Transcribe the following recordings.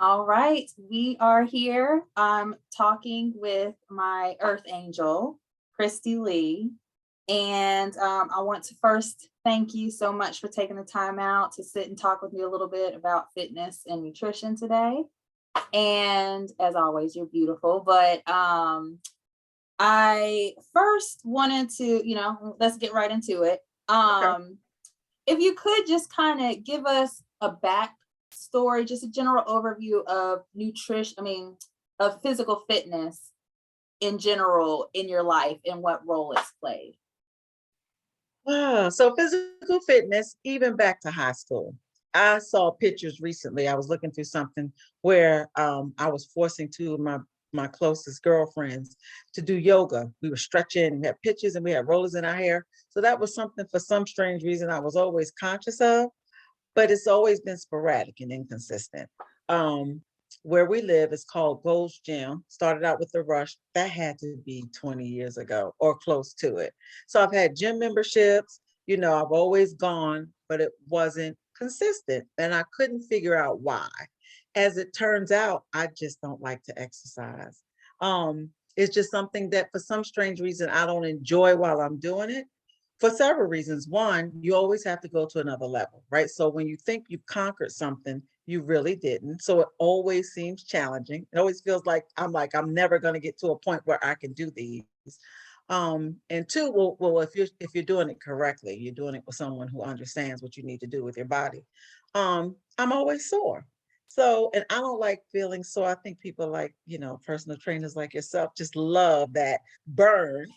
All right, we are here talking with my Earth Angel, Christie Lee. And I want to first thank you so much for taking the time out to sit and talk with me a little bit about fitness and nutrition today. And as always, you're beautiful. But I first wanted to, let's get right into it. Okay. If you could just kind of give us a backstory, just a general overview of nutrition, of physical fitness in general in your life and what role it's played. So physical fitness, even back to high school. I saw pictures recently. I was looking through something where I was forcing two of my closest girlfriends to do yoga. We were stretching, we had pictures, and we had rollers in our hair. So that was something for some strange reason I was always conscious of, but it's always been sporadic and inconsistent. Um, where we live is called Gold's Gym. Started out with the Rush. That had to be 20 years ago or close to it. So I've had gym memberships. I've always gone, but it wasn't consistent. And I couldn't figure out why. As it turns out, I just don't like to exercise. It's just something that for some strange reason I don't enjoy while I'm doing it for several reasons. One, you always have to go to another level, right? So when you think you've conquered something, you really didn't. So it always seems challenging. It always feels like I'm never going to get to a point where I can do these. And two, well, if you're doing it correctly, you're doing it with someone who understands what you need to do with your body. I'm always sore. So, and I don't like feeling sore. I think people like, personal trainers like yourself just love that burn.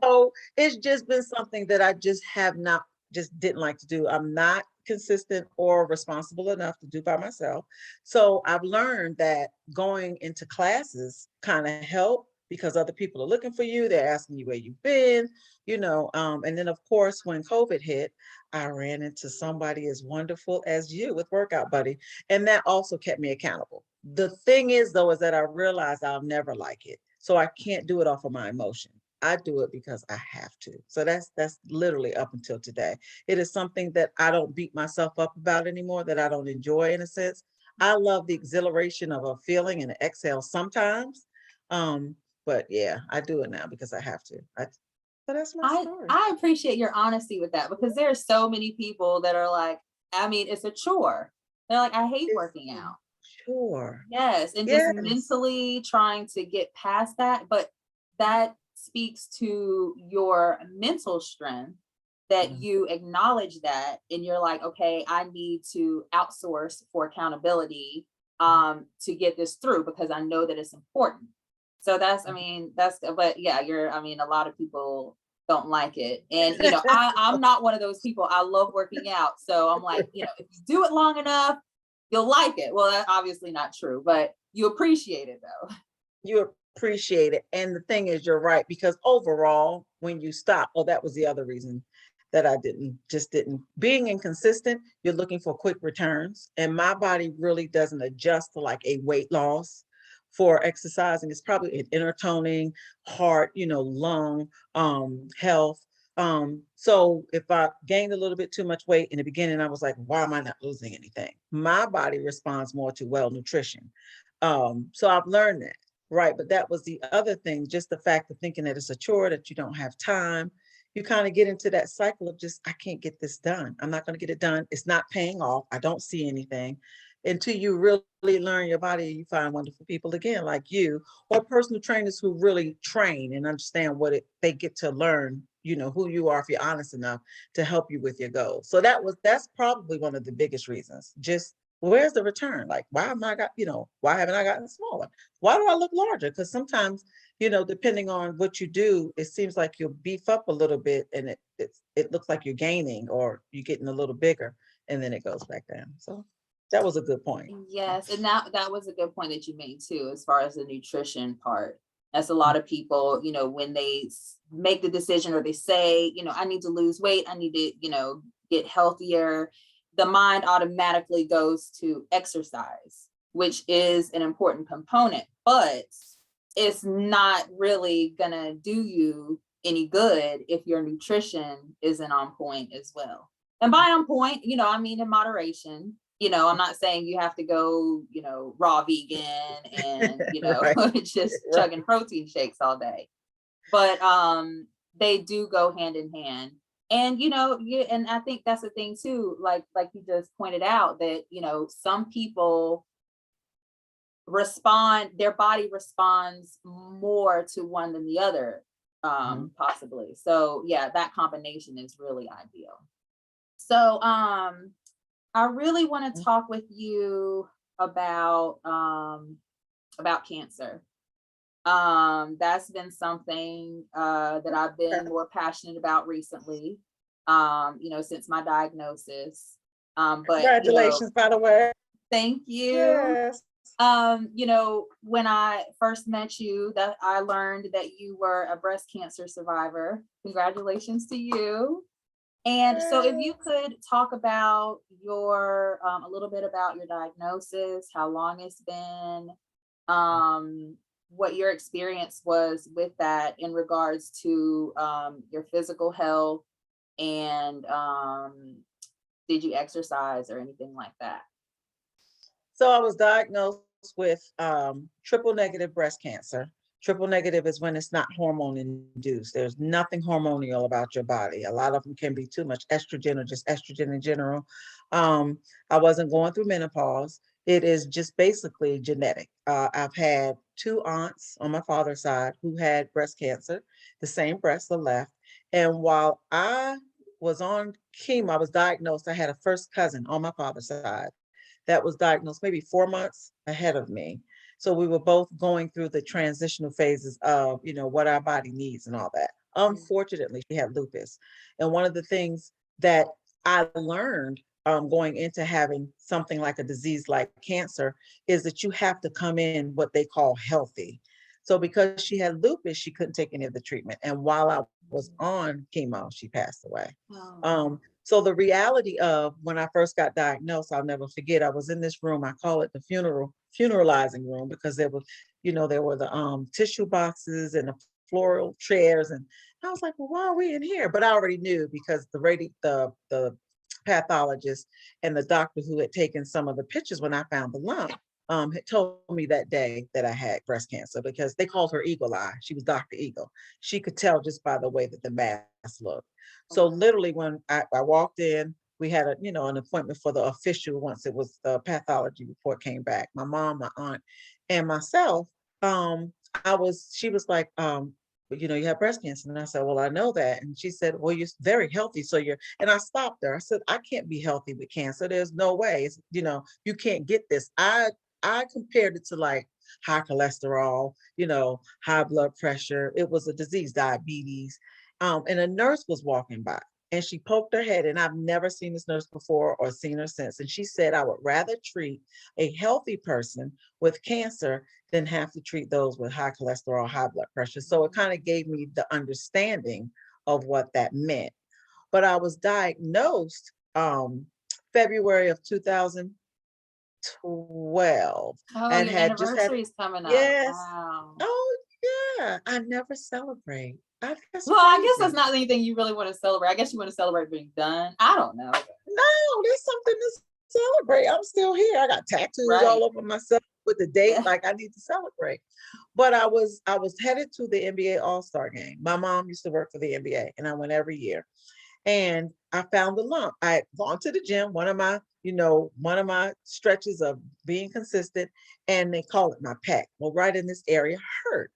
So it's just been something that I just have not, just didn't like to do. I'm not consistent or responsible enough to do by myself. So I've learned that going into classes kind of help because other people are looking for you. They're asking you where you've been, and then of course, when COVID hit, I ran into somebody as wonderful as you with Workout Buddy. And that also kept me accountable. The thing is, though, is that I realized I'll never like it. So I can't do it off of my emotion. I do it because I have to. So that's literally up until today. It is something that I don't beat myself up about anymore, that I don't enjoy in a sense. I love the exhilaration of a feeling and an exhale sometimes. But yeah, I do it now because I have to. So that's my I story. I appreciate your honesty with that because there are so many people that are like, it's a chore. They're like, I hate It's working out. sure. Yes, and just Yes. mentally trying to get past that, but that speaks to your mental strength that Yeah. you acknowledge that and you're like, okay, I need to outsource for accountability to get this through because I know that it's important. So that's but yeah, a lot of people don't like it. And I'm not one of those people. I love working out. So I'm like, if you do it long enough, you'll like it. Well, that's obviously not true, but you appreciate it though. You appreciate it. And the thing is, you're right, because overall, when you stop, oh, that was the other reason that I didn't. Being inconsistent, you're looking for quick returns. And my body really doesn't adjust to like a weight loss for exercising. It's probably an inner toning, heart, lung, health. So if I gained a little bit too much weight in the beginning, I was like, why am I not losing anything? My body responds more to well nutrition. So I've learned that. Right, but that was the other thing, just the fact of thinking that it's a chore, that you don't have time. You kind of get into that cycle of just, I can't get this done. I'm not going to get it done. It's not paying off. I don't see anything until you really learn your body. You find wonderful people again, like you, or personal trainers who really train and understand they get to learn, who you are if you're honest enough to help you with your goals. So that's probably one of the biggest reasons. Just where's the return? Like, why haven't I gotten smaller? Why do I look larger? Because sometimes, depending on what you do, it seems like you'll beef up a little bit and it looks like you're gaining or you're getting a little bigger and then it goes back down. So that was a good point. Yes, and that was a good point that you made too, as far as the nutrition part. As a lot of people, when they make the decision or they say, I need to lose weight, I need to, get healthier, the mind automatically goes to exercise, which is an important component, but it's not really gonna do you any good if your nutrition isn't on point as well. And by on point, in moderation, I'm not saying you have to go, raw vegan and, Right, just right. chugging protein shakes all day. But they do go hand in hand. And and I think that's the thing too, like you just pointed out, that some people their body responds more to one than the other, Mhm. possibly. So yeah, that combination is really ideal. So I really want to talk with you about cancer. That's been something that I've been more passionate about recently, since my diagnosis. But Congratulations, by the way. thank you. Yes. When I first met you, that I learned that you were a breast cancer survivor. Congratulations to you. And so if you Yes. could talk about a little bit about your diagnosis, how long it's been, what your experience was with that in regards to your physical health, and did you exercise or anything like that? So I was diagnosed with triple negative breast cancer. Triple negative is when it's not hormone induced. There's nothing hormonal about your body. A lot of them can be too much estrogen or just estrogen in general. Um, I wasn't going through menopause. It is just basically genetic. I've had two aunts on my father's side who had breast cancer, the same breast, the left. And while I was on chemo, I was diagnosed. I had a first cousin on my father's side that was diagnosed maybe 4 months ahead of me. So we were both going through the transitional phases of, what our body needs and all that. Mm. Unfortunately, she had lupus. And one of the things that I learned going into having something like a disease like cancer is that you have to come in what they call healthy. So because she had lupus, she couldn't take any of the treatment. And while I was on chemo, she passed away. Oh. So the reality of when I first got diagnosed, I'll never forget. I was in this room. I call it the funeralizing room because there were the tissue boxes and the floral chairs, and I was like, well, why are we in here? But I already knew because the pathologist and the doctor who had taken some of the pictures when I found the lump had told me that day that I had breast cancer because they called her Eagle Eye. She was Dr. Eagle. She could tell just by the way that the mass looked. Oh, So wow. literally when I walked in, we had an appointment for the official once it was the pathology report came back. My mom, my aunt, and myself, she was like, you have breast cancer. And I said, well, I know that. And she said, well, you're very healthy. And I stopped her. I said, I can't be healthy with cancer. There's no way. You can't get this. I compared it to like high cholesterol, high blood pressure. It was a disease, diabetes. And a nurse was walking by and she poked her head, and I've never seen this nurse before or seen her since. And she said, I would rather treat a healthy person with cancer than have to treat those with high cholesterol, high blood pressure. So it kind of gave me the understanding of what that meant. But I was diagnosed February of 2012 Oh, and your had just had, anniversary is coming up. yes. Wow. Oh, yeah. I never celebrate. That's Well, I guess that's crazy. not anything you really want to celebrate. I guess you want to celebrate being done. I don't know. No, there's something to celebrate. I'm still here. I got tattoos all Right. over myself with the date. Yeah. Like I need to celebrate. But I was headed to the NBA All-Star game. My mom used to work for the NBA and I went every year. And I found the lump. I had gone to the gym, one of my stretches of being consistent, and they call it my pec. Well, right in this area hurt.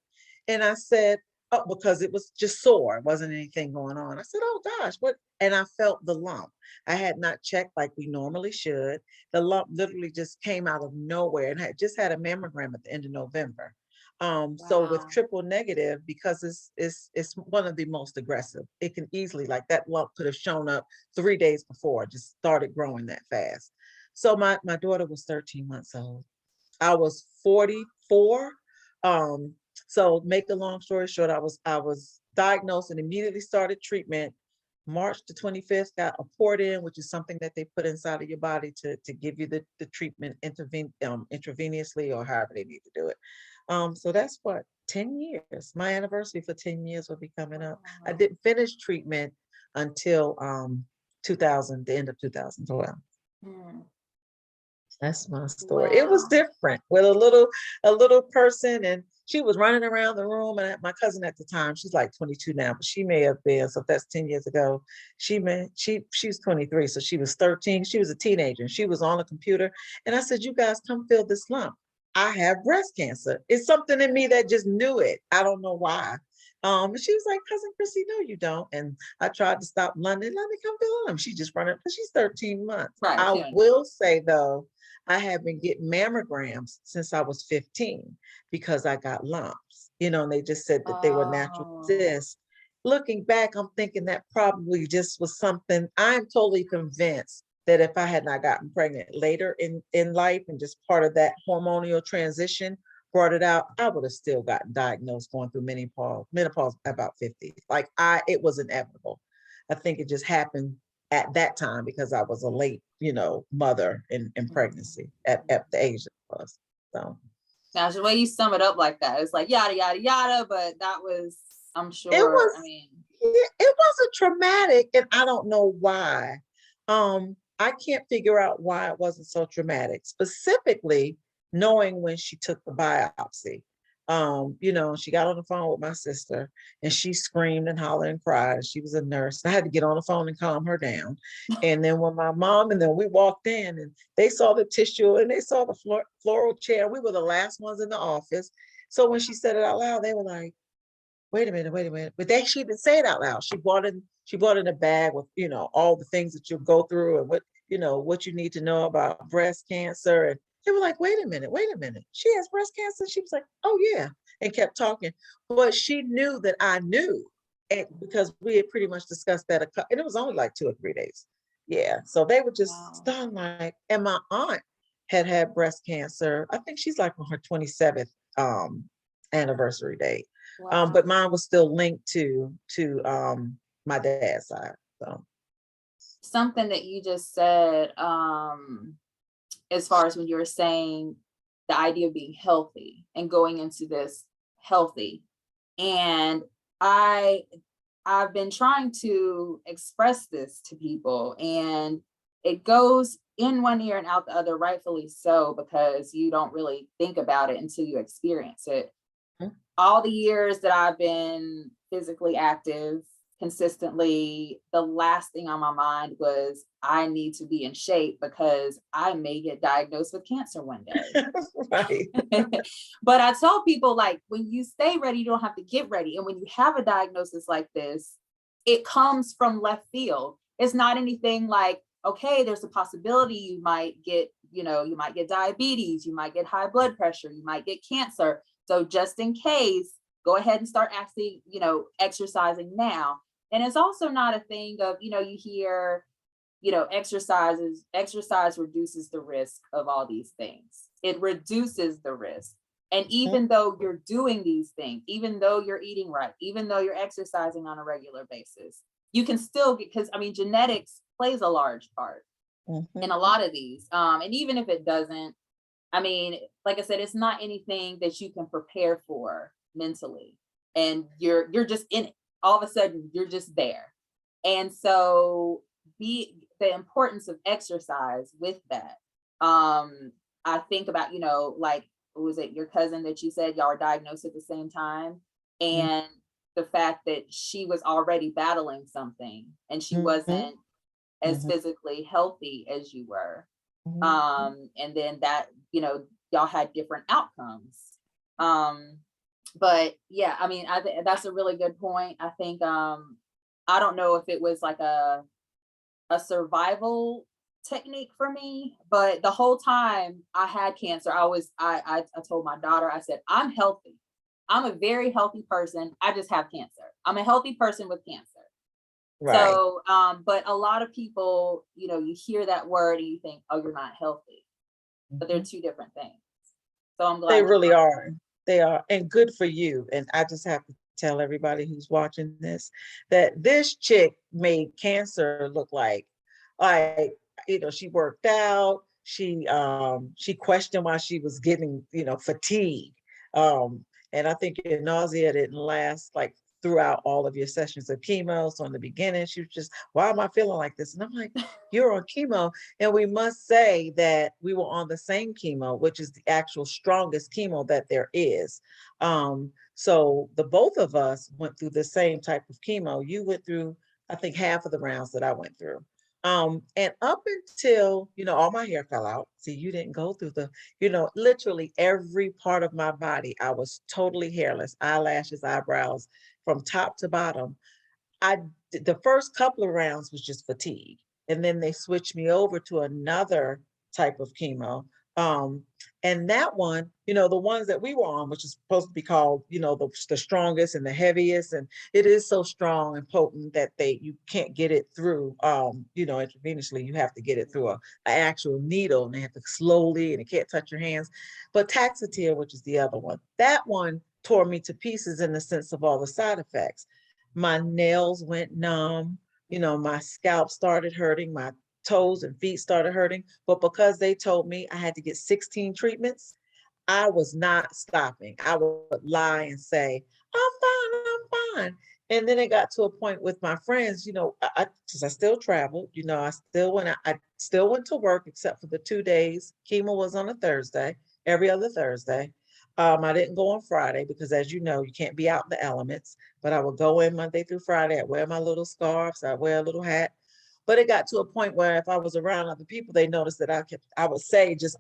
And I said, oh, because it was just sore. It wasn't anything going on. I said, oh gosh, what? And I felt the lump. I had not checked like we normally should. The lump literally just came out of nowhere and had just had a mammogram at the end of November. So with Wow. triple negative, because it's one of the most aggressive, it can easily, like that lump could have shown up 3 days before, just started growing that fast. So my daughter was 13 months old. I was 44. Um, so make the long story short, I was diagnosed and immediately started treatment. March the 25th, got a port in, which is something that they put inside of your body to give you the treatment intravenously or however they need to do it. So that's what, 10 years. My anniversary for 10 years will be coming up. I Wow. didn't finish treatment until 2000, the end of 2012. Mm. That's my story. It was Wow. different with a little person, and she was running around the room. And my cousin at the time, she's like 22 now, but she may have been, so if that's 10 years ago. She's 23, so she was 13. She was a teenager, and she was on a computer. And I said, "You guys come fill this lump. I have breast cancer." It's something in me that just knew it. I don't know why. And she was like, "Cousin Chrissy, no, you don't." And I tried to stop London. Let me come fill them. She just running because she's 13 months. Right. I She don't will say though, I have been getting mammograms since I was 15 because I got lumps, and they just said that they were natural Oh, cysts. Looking back, I'm thinking that probably just was something. I'm totally convinced that if I had not gotten pregnant later in life and just part of that hormonal transition brought it out, I would have still gotten diagnosed going through menopause about 50. Like it was inevitable. I think it just happened at that time because I was a late, mother in pregnancy at the age that I was. So now the way you sum it up like that, it's like yada yada yada, but that was, I'm it sure. was, I mean, it wasn't traumatic, and I don't know why. I can't figure out why it wasn't so traumatic, specifically knowing when she took the biopsy. She got on the phone with my sister and she screamed and hollered and cried. She was a nurse. I had to get on the phone and calm her down. And then when my mom and then we walked in and they saw the tissue and they saw the floral chair. We were the last ones in the office. So when she said it out loud, they were like, wait a minute, wait a minute. But she didn't say it out loud. She brought in a bag with, all the things that you'll go through and what you need to know about breast cancer. And they were like, wait a minute. She has breast cancer. She was like, oh yeah, and kept talking. But she knew that I knew. And because we had pretty much discussed that, and it was only like 2 or 3 days. Yeah. So they were just wow, stunned, like, and my aunt had breast cancer. I think she's like on her 27th anniversary date. wow. But mine was still linked to my dad's side. So Something that you just said, as far as when you were saying the idea of being healthy and going into this healthy, and I I've been trying to express this to people, and it goes in one ear and out the other, rightfully so, because you don't really think about it until you experience it. Mhm. All the years that I've been physically active consistently, the last thing on my mind was I need to be in shape because I may get diagnosed with cancer one day. Right. But I tell people, like, when you stay ready, you don't have to get ready. And when you have a diagnosis like this, it comes from left field. It's not anything like, okay, there's a possibility you might get, you might get diabetes, you might get high blood pressure, you might get cancer. So just in case, go ahead and start actually, exercising now. And it's also not a thing of, you hear, exercise reduces the risk of all these things. It reduces the risk. And Mhm. even though you're doing these things, even though you're eating right, even though you're exercising on a regular basis, you can still get, because I mean, genetics plays a large part in Mhm. a lot of these. And even if it doesn't, I mean, like I said, it's not anything that you can prepare for mentally. And you're just in it. All of a sudden, you're just there. And so the importance of exercise with that. I think about, like, was it your cousin that you said y'all were diagnosed at the same time? And the fact that she was already battling something and she Mhm. wasn't as Mhm. physically healthy as you were. Mhm. And then that, y'all had different outcomes. Um, but yeah, I mean, that's a really good point. I think, I don't know if it was like a survival technique for me, but the whole time I had cancer, I told my daughter, I said, I'm healthy. I'm a very healthy person. I just have cancer. I'm a healthy person with cancer. Right. So, but a lot of people, you hear that word and you think, oh, you're not healthy, but they're Mhm. two different things. So I'm They glad you really brought are. They are. And good for you. And I just have to tell everybody who's watching this that this chick made cancer look like, she worked out. She questioned why she was getting, fatigue. And I think your nausea didn't last like throughout all of your sessions of chemo. So in the beginning, she was just, why am I feeling like this? And I'm like, you're on chemo. And we must say that we were on the same chemo, which is the actual strongest chemo that there is. So the both of us went through the same type of chemo. You went through, I think, half of the rounds that I went through. And up until, all my hair fell out. See, you didn't go through literally every part of my body. I was totally hairless, eyelashes, eyebrows, from top to bottom. The first couple of rounds was just fatigue. And then they switched me over to another type of chemo. Um, and that one, the ones that we were on, which is supposed to be called, the strongest and the heaviest. And it is so strong and potent that you can't get it through, intravenously. You have to get it through an actual needle, and they have to slowly, and it can't touch your hands. But Taxotere, which is the other one, that one tore me to pieces in the sense of all the side effects. My nails went numb, my scalp started hurting, my toes and feet started hurting. But because they told me I had to get 16 treatments, I was not stopping. I would lie and say, I'm fine. And then it got to a point with my friends, because I still traveled, I still went to work except for the 2 days. Chemo was on a Thursday, every other Thursday. I didn't go on Friday because, as you know, you can't be out in the elements, but I would go in Monday through Friday. I'd wear my little scarves, I'd wear a little hat. But it got to a point where if I was around other people, they noticed that I would say just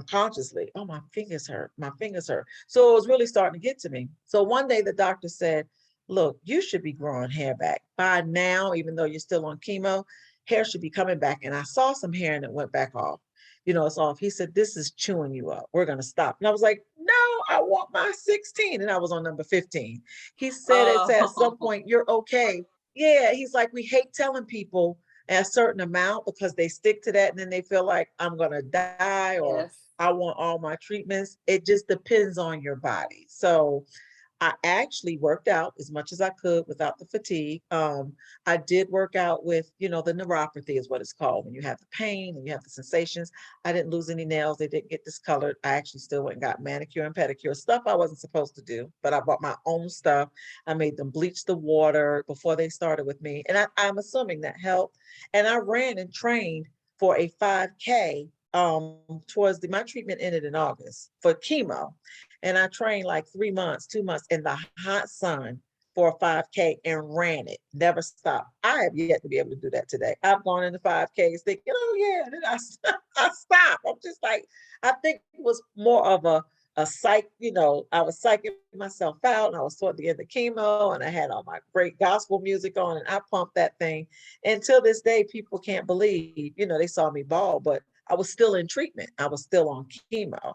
consciously, oh, my fingers hurt, my fingers hurt. So it was really starting to get to me. So one day the doctor said, look, you should be growing hair back by now, even though you're still on chemo, hair should be coming back. And I saw some hair and it went back off. It's off. He said, this is chewing you up. We're going to stop. And I was like, no, I want my 16. And I was on number 15. He said, it's at some point, you're okay. Yeah. He's like, we hate telling people a certain amount because they stick to that. And then they feel like I'm going to die or Yes. I want all my treatments. It just depends on your body. So I actually worked out as much as I could without the fatigue. I did work out with, the neuropathy is what it's called, when you have the pain and you have the sensations. I didn't lose any nails. They didn't get discolored. I actually still went and got manicure and pedicure, stuff I wasn't supposed to do, but I bought my own stuff. I made them bleach the water before they started with me. And I'm assuming that helped. And I ran and trained for a 5K my treatment ended in August for chemo. And I trained like 3 months, 2 months in the hot sun for a 5K and ran it, never stopped. I have yet to be able to do that today. I've gone into 5Ks thinking, oh yeah, and then I stopped. I'm just like, I think it was more of a psych, I was psyching myself out, and I was toward the end of chemo, and I had all my great gospel music on, and I pumped that thing. Until this day, people can't believe, they saw me ball, but I was still in treatment. I was still on chemo.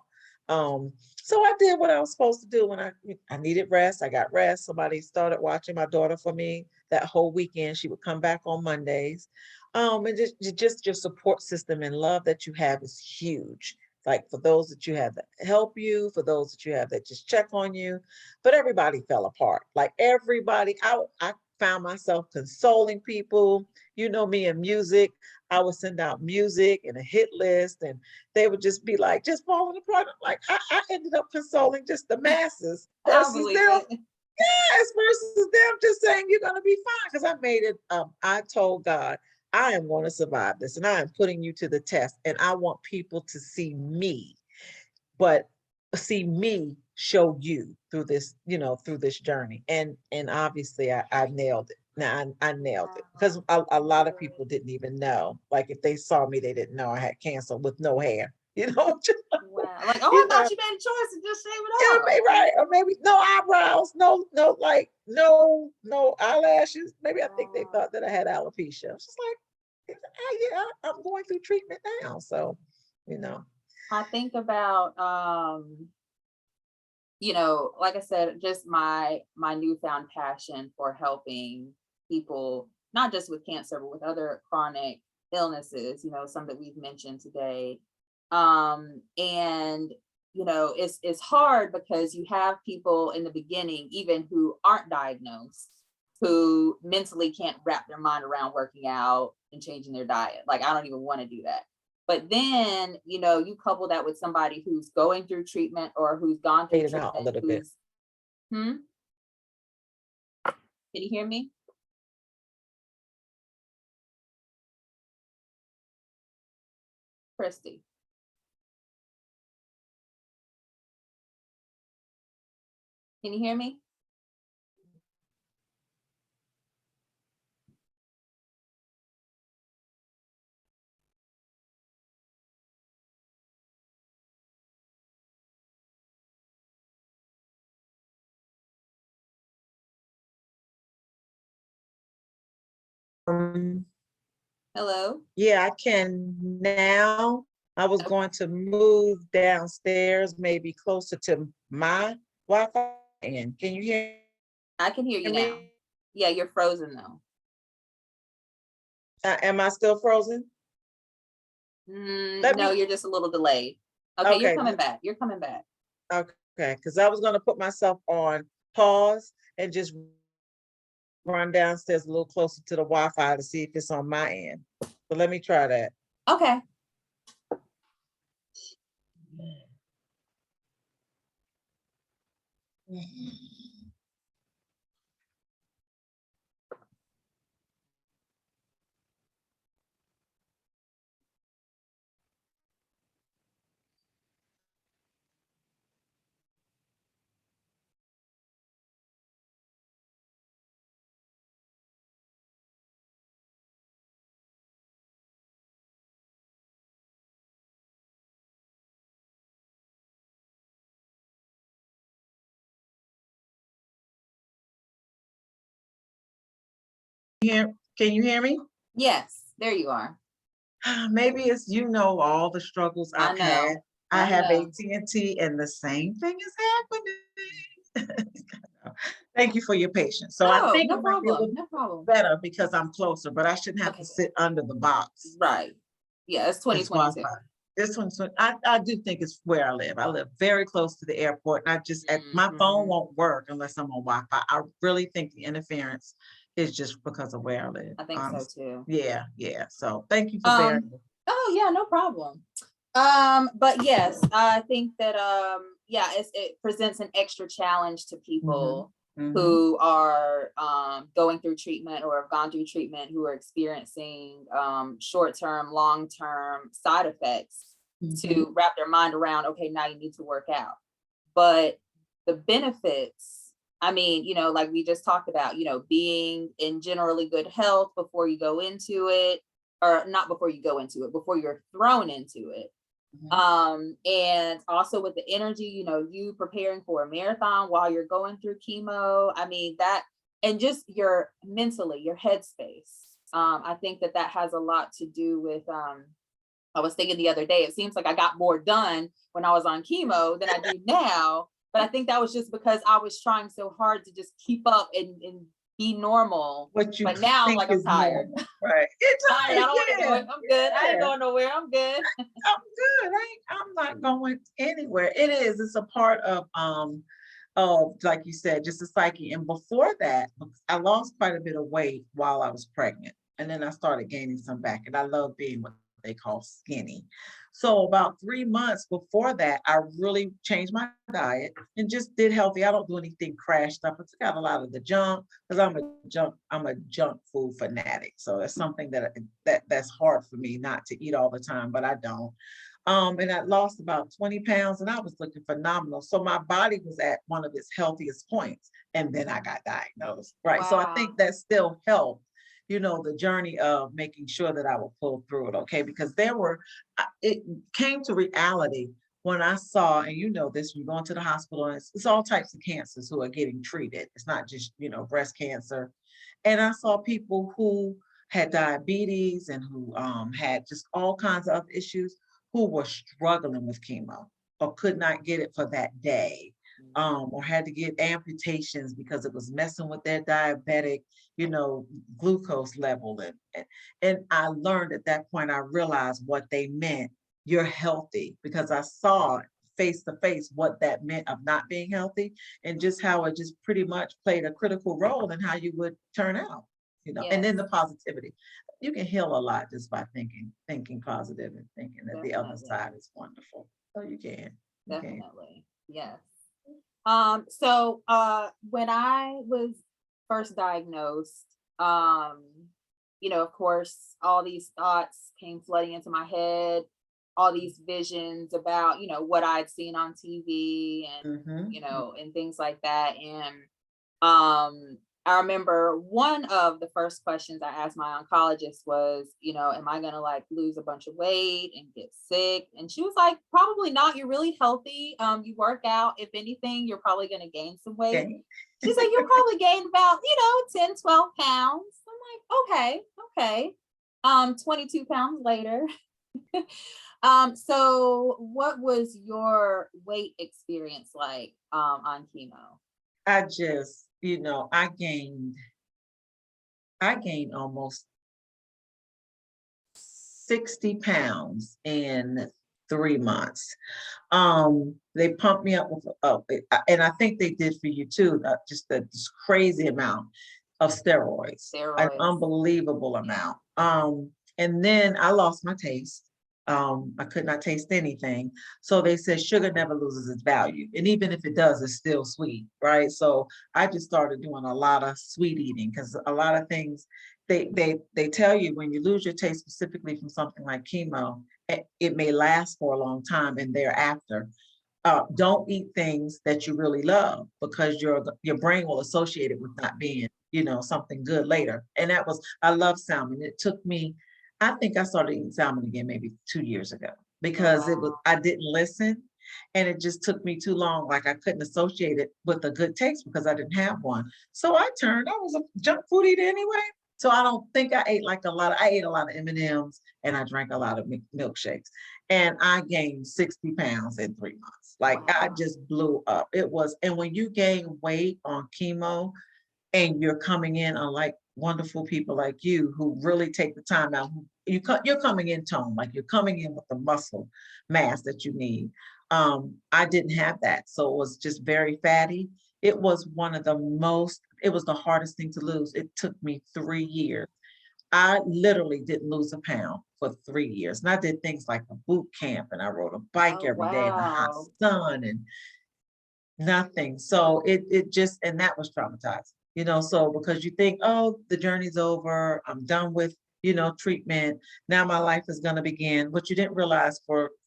So I did what I was supposed to do when I needed rest. I got rest. Somebody started watching my daughter for me that whole weekend. She would come back on Mondays. And just your support system and love that you have is huge. Like for those that you have that help you, for those that you have that just check on you. But everybody fell apart. Like everybody, I found myself consoling people. You know me in music. I would send out music and a hit list, and they would just be like, just falling apart. Like I ended up consoling just the masses I versus believe them. it. Yes, versus them just saying you're gonna be fine. Because I made it. I told God, I am going to survive this, and I am putting you to the test. And I want people to see me, but see me show you through this, through this journey. And obviously I nailed it. Now I nailed it because a lot of people didn't even know. Like if they saw me, they didn't know I had cancer with no hair. Wow. Like, oh, I You thought know, you made a choice to just shave yeah, it off. maybe right, or maybe no eyebrows, no eyelashes. Maybe I think they thought that I had alopecia. I was just like, yeah, I'm going through treatment now, so you know. I think about like I said, just my newfound passion for helping people, not just with cancer, but with other chronic illnesses, some that we've mentioned today. And it's hard because you have people in the beginning, even who aren't diagnosed, who mentally can't wrap their mind around working out and changing their diet. Like, I don't even want to do that. But then, you couple that with somebody who's going through treatment or who's gone through Fading out a treatment, little bit. hmm? Can you hear me? Christy. Can you hear me? Hello? Yeah, I can now. I was Okay. going to move downstairs, maybe closer to my Wi-Fi. And can you hear I can hear you now. me? Yeah, you're frozen though. Am I still frozen? Let No, me, you're just a little delayed. Okay, you're okay, coming back. You're coming back. okay, because I was gonna put myself on pause and just run downstairs a little closer to the Wi-Fi to see if it's on my end. So let me try that. Okay. Can you hear me? Yes, there you are. Maybe it's, all the struggles I I've had. know. I I have know. AT&T and the same thing is happening. Thank you for your patience. So I Oh, think no it might be a problem. little No problem. better because I'm closer, but I shouldn't have to Okay. sit under the box. Right. Yeah, it's It's 2022. Wi-Fi. This one's, I do think it's where I live. I live very close to the airport, and my phone Mhm. won't work unless I'm on Wi-Fi. I really think the interference is just because of where I live, I think so honestly. too. Yeah, yeah. So thank you for bearing Um, with oh yeah, no problem. But yes, I think that yeah, it presents an extra challenge to me. people Mhm. who are going through treatment or have gone through treatment who are experiencing short-term, long-term side effects Mhm. to wrap their mind around, okay, now you need to work out. But the benefits, I mean, like we just talked about, being in generally good health before you go into it, or not before you go into it, before you're thrown into it. Mhm. And also with the energy, you preparing for a marathon while you're going through chemo. I mean, that, and just your mentally, your headspace. I think that has a lot to do with, I was thinking the other day, it seems like I got more done when I was on chemo than I do now. But I think that was just because I was trying so hard to just keep up and be normal. What you But now I'm think like, I'm is tired. normal, right? It's Tired. I don't want to do yeah, it. I'm good. I ain't yeah. going nowhere. I'm good. I'm good. I'm not going anywhere. It is. It's a part of like you said, just a psyche. And before that, I lost quite a bit of weight while I was pregnant, and then I started gaining some back. And I love being what they call skinny. So about 3 months before that, I really changed my diet and just did healthy. I don't do anything crash stuff. I took out a lot of the junk because I'm a junk food fanatic. So that's something that's hard for me not to eat all the time, but I don't. And I lost about 20 pounds and I was looking phenomenal. So my body was at one of its healthiest points. And then I got diagnosed. Right. So I Wow. think that still helped, the journey of making sure that I would pull through it. Okay. Because it came to reality when I saw, and this, when you go into the hospital, and it's all types of cancers who are getting treated. It's not just, breast cancer. And I saw people who had diabetes and who had just all kinds of other issues who were struggling with chemo or could not get it for that day, or had to get amputations because it was messing with their diabetic, glucose level. And I learned at that point, I realized what they meant. You're healthy, because I saw face to face what that meant of not being healthy, and just how it just pretty much played a critical role in how you would turn out, and Yes, then the positivity. You can heal a lot just by thinking positive and thinking that the other definitely. side is wonderful. So you can. Definitely. Yes. So when I was first diagnosed, you know, of course, all these thoughts came flooding into my head, all these visions about, you know, what I'd seen on TV and, Mhm. you know, and things like that. And I remember one of the first questions I asked my oncologist was, you know, am I gonna like lose a bunch of weight and get sick? And she was like, probably not. You're really healthy. You work out. If anything, you're probably gonna gain some weight. Okay. She's like, you'll probably gain about, you know, 10, 12 pounds. I'm like, okay. 22 pounds later. So what was your weight experience like on chemo? I just, I gained almost 60 pounds in 3 months. They pumped me up with, and I think they did for you too, just this crazy amount of steroids, an Steroids. unbelievable amount. And then I lost my taste. I could not taste anything. So they said sugar never loses its value. And even if it does, it's still sweet, right? So I just started doing a lot of sweet eating because a lot of things they tell you when you lose your taste specifically from something like chemo, it may last for a long time and thereafter. Don't eat things that you really love because your brain will associate it with not being, something good later. And that was I love salmon. It took me, I think I started eating salmon again maybe 2 years ago Oh, because it was wow. I didn't listen and it just took me too long. Like I couldn't associate it with a good taste because I didn't have one. So I was a junk food eater anyway. So I don't think I ate like a lot. I ate a lot of M&Ms and I drank a lot of milkshakes. And I gained 60 pounds in 3 months. Like I Wow. just blew up. It was, and when you gain weight on chemo and you're coming in unlike wonderful people like you who really take the time out, you're coming in toned, like you're coming in with the muscle mass that you need. I didn't have that. So it was just very fatty. It was it was the hardest thing to lose. It took me 3 years. I literally didn't lose a pound for 3 years. And I did things like a boot camp and I rode a bike Oh, every day in the hot wow. sun and nothing. So it just, and that was traumatizing, so because you think, oh, the journey's over, I'm done with, treatment. Now my life is going to begin. What you didn't realize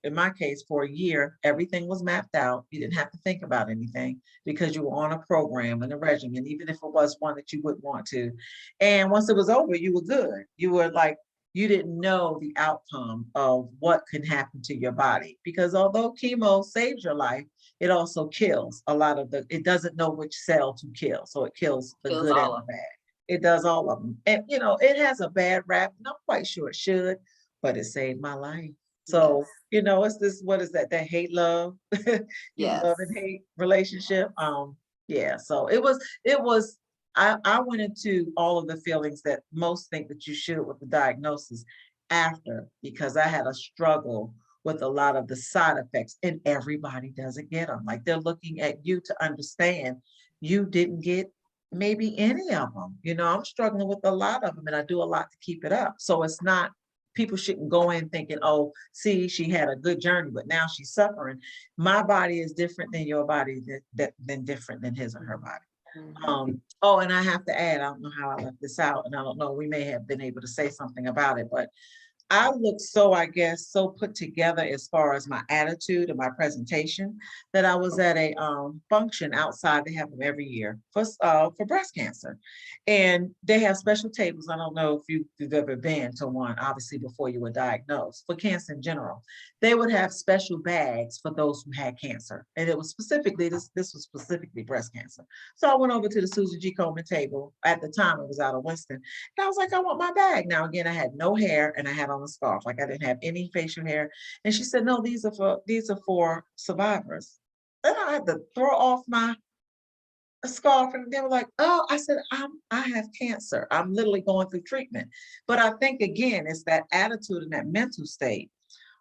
in my case, for a year, everything was mapped out. You didn't have to think about anything because you were on a program and a regimen, even if it was one that you wouldn't want to. And once it was over, you were good. You were like, you didn't know the outcome of what can happen to your body because although chemo saves your life, it also kills a lot of it doesn't know which cell to kill. So it kills the Kills good all and the of bad. It does all of them. And, it has a bad rap. And I'm quite sure it should, but it saved my life. them. Yes. So, it's this, what is that? That hate love, love and Yes. hate relationship. Yeah. So I went into all of the feelings that most think that you should with the diagnosis after, because I had a struggle with a lot of the side effects and everybody doesn't get them. Like they're looking at you to understand you didn't get maybe any of them. I'm struggling with a lot of them and I do a lot to keep it up. So it's not, people shouldn't go in thinking, oh, see, she had a good journey, but now she's suffering. My body is different than your body, than different than his or her body. Mhm. Oh, and I have to add, I don't know how I left this out, and I don't know, we may have been able to say something about it, but I look so, I guess, so put together as far as my attitude and my presentation that I was at a function outside. They have them every year for breast cancer, and they have special tables. I don't know if you've ever been to one, obviously before you were diagnosed, for cancer in general. They would have special bags for those who had cancer, and it was specifically this was specifically breast cancer. So I went over to the Susan G. Komen table. At the time, it was out of Winston. And I was like, I want my bag. Now, again, I had no hair and I had on a scarf. Like I didn't have any facial hair. And she said, no, these are for survivors. Then I had to throw off my scarf and they were like, oh, I said, I have cancer. I'm literally going through treatment. But I think again, it's that attitude and that mental state.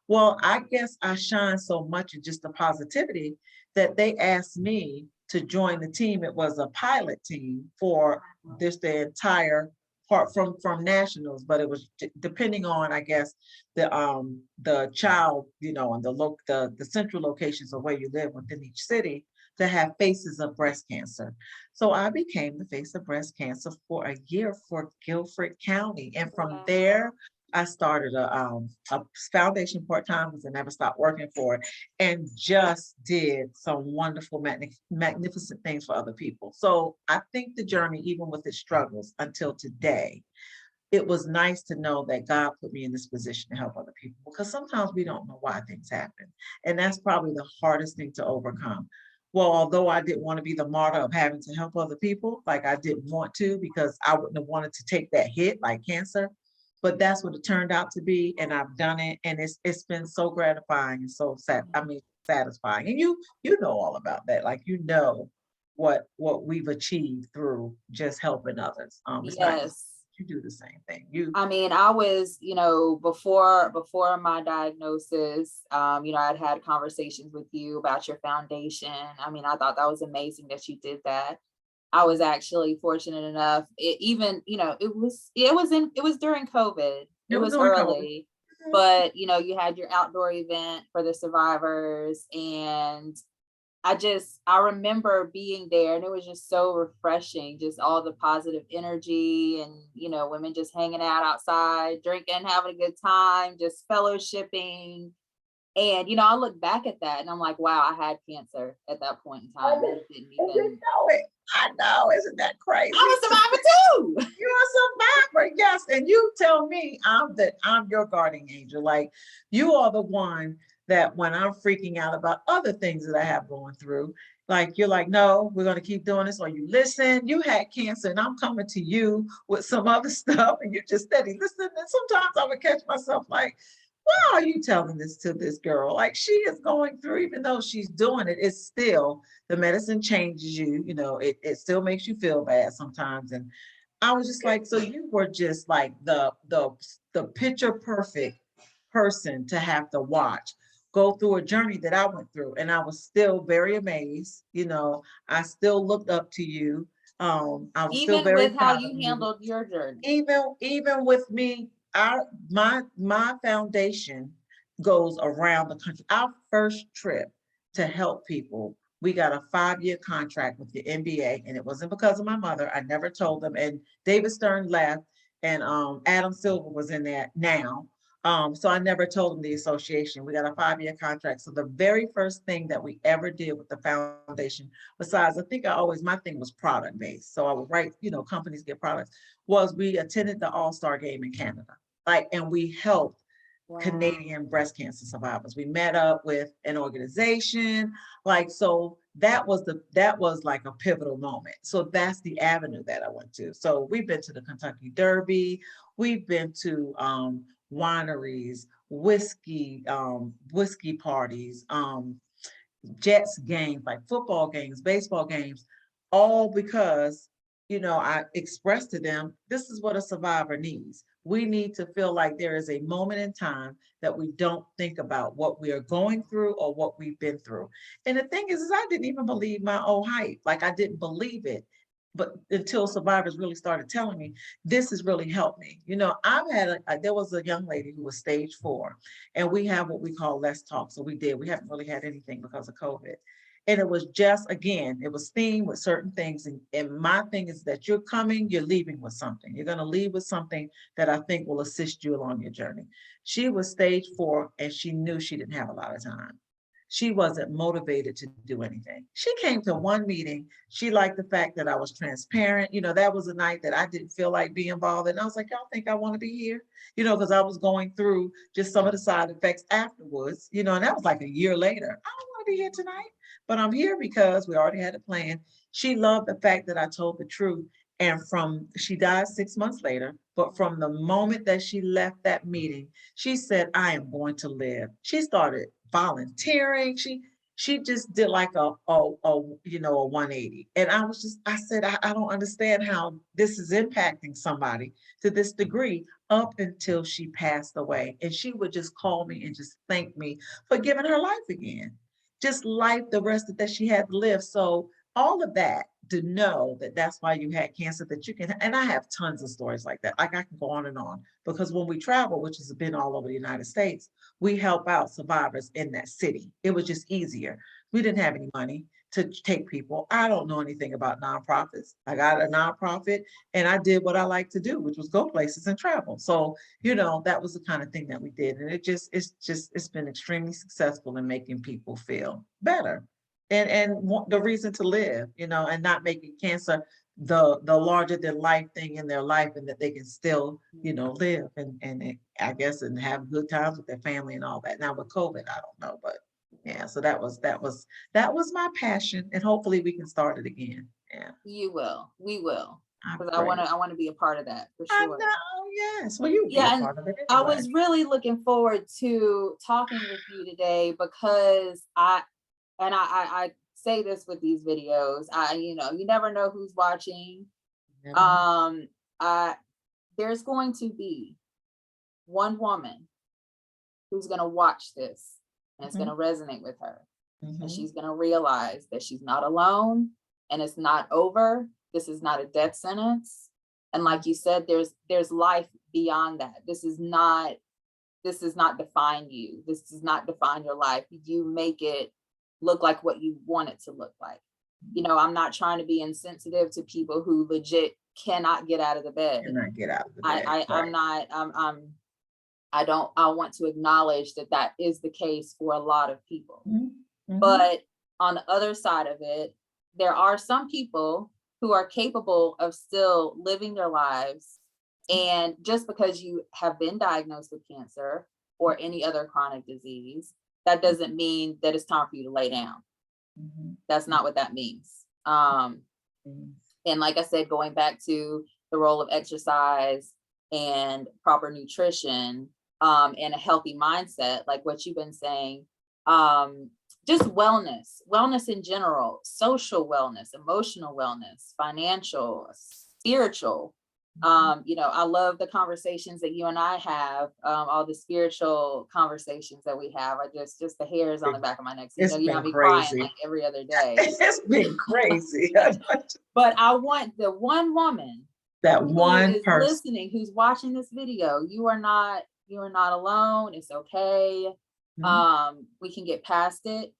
Well, I guess I shine so much in just the positivity that they asked me to join the team. It was a pilot team for the entire part from nationals, but it was depending on, I guess, the child, and the central locations of where you live within each city. to have Faces of Breast Cancer. So I became the face of breast cancer for a year for Guilford County. And from Wow. there, I started a foundation part-time because I never stopped working for it and just did some wonderful, magnificent things for other people. So I think the journey, even with its struggles until today, it was nice to know that God put me in this position to help other people because sometimes we don't know why things happen. And that's probably the hardest thing to overcome. Well, although I didn't want to be the martyr of having to help other people, like I didn't want to because I wouldn't have wanted to take that hit like cancer. But that's what it turned out to be. And I've done it. And it's been so gratifying and so sad. I mean, satisfying. And you know all about that. Like you know what we've achieved through just helping others. It's not just Yes. you do the same thing. You I mean, I was, before my diagnosis, I'd had conversations with you about your foundation. I mean, I thought that was amazing that you did that. I was actually fortunate enough, it was during COVID. It it was was doing COVID. early, but you had your outdoor event for the survivors, and I remember being there and it was just so refreshing, just all the positive energy and, women just hanging out outside, drinking, having a good time, just fellowshipping. And, I look back at that and I'm like, wow, I had cancer at that point in I time. didn't, I didn't I didn't even, know it. I know, isn't that crazy? I was a survivor too. You're a survivor, yes. And you tell me I'm your guardian angel. Like you are the one that when I'm freaking out about other things that I have going through, like you're like, no, we're gonna keep doing this. Or you listen, you had cancer, and I'm coming to you with some other stuff, and you're just steady listening. And sometimes I would catch myself like, why are you telling this to this girl? Like she is going through, even though she's doing it, it's still the medicine changes you, it still makes you feel bad sometimes. And I was just like, so you were just like the picture perfect person to have to watch go through a journey that I went through. And I was still very amazed. I still looked up to you. I was still Even very with how proud of you you. handled your journey. Even with me, my foundation goes around the country. Our first trip to help people, we got a 5-year contract with the NBA, and it wasn't because of my mother. I never told them. And David Stern left, and Adam Silver was in there now. So I never told them the association. We got a 5-year contract. So the very first thing that we ever did with the foundation, besides I think my thing was product based. So I would write, companies get products, was we attended the All-Star game in Canada. And we helped Wow. Canadian breast cancer survivors. We met up with an organization, so that was like a pivotal moment. So that's the avenue that I went to. So we've been to the Kentucky Derby, we've been to wineries, whiskey parties, Jets games, like football games, baseball games, all because, I expressed to them, this is what a survivor needs. We need to feel like there is a moment in time that we don't think about what we are going through or what we've been through. And the thing is I didn't even believe my own hype. Like I didn't believe it. But until survivors really started telling me, this has really helped me. There was a young lady who was stage 4, and we have what we call less talk. So we haven't really had anything because of COVID. And it was just, again, it was themed with certain things. And my thing is that you're leaving with something. You're going to leave with something that I think will assist you along your journey. She was stage 4 and she knew she didn't have a lot of time. She wasn't motivated to do anything. She came to one meeting. She liked the fact that I was transparent. That was a night that I didn't feel like being involved. And I was like, y'all think I want to be here? Because I was going through just some of the side effects afterwards, and that was like a year later. I don't want to be here tonight, but I'm here because we already had a plan. She loved the fact that I told the truth. And she died 6 months later, but from the moment that she left that meeting, she said, I am going to live. She started volunteering. She just did like a 180. And I said, I don't understand how this is impacting somebody to this degree up until she passed away. And she would just call me and just thank me for giving her life again. Just life, the rest that she had to live. So all of that, to know that that's why you had cancer, that you can, and I have tons of stories like that. Like I can go on and on, because when we travel, which has been all over the United States, we help out survivors in that city. It was just easier. We didn't have any money to take people. I don't know anything about nonprofits. I got a nonprofit and I did what I like to do, which was go places and travel. So, that was the kind of thing that we did. And it's been extremely successful in making people feel better and want the reason to live, and not making cancer the larger than life thing in their life, and that they can still, live I guess, and have good times with their family and all that. Now with COVID, I don't know, but yeah, so that was my passion, and hopefully we can start it again. Yeah, You will. We will. I Because pray. I want to be a part of that for I sure. know, yes. Well, you'll be a Yeah, and part of it I anyway. was really looking forward to talking with you today because I say this with these videos. You never know who's watching. Never know. There's going to be one woman who's going to watch this and it's going to resonate with her. And she's going to realize that she's not alone and it's not over. This is not a death sentence. And like you said, there's life beyond that. This does not define you. This does not define your life. You make it look like what you want it to look like. I'm not trying to be insensitive to people who legit cannot get out of the bed. Cannot get out of the bed. I want to acknowledge that is the case for a lot of people. But on the other side of it, there are some people who are capable of still living their lives. And just because you have been diagnosed with cancer or any other chronic disease, that doesn't mean that it's time for you to lay down. That's not what that means. And like I said, going back to the role of exercise and proper nutrition, and a healthy mindset, like what you've been saying, just wellness in general, social wellness, emotional wellness, financial, spiritual. I love the conversations that you and I have, all the spiritual conversations that we have. Just the hairs on the back of my neck. So, you know me crying like every other day. It's been crazy. But I want the one woman that one person listening, who's watching this video. You are not alone. It's okay. We can get past it.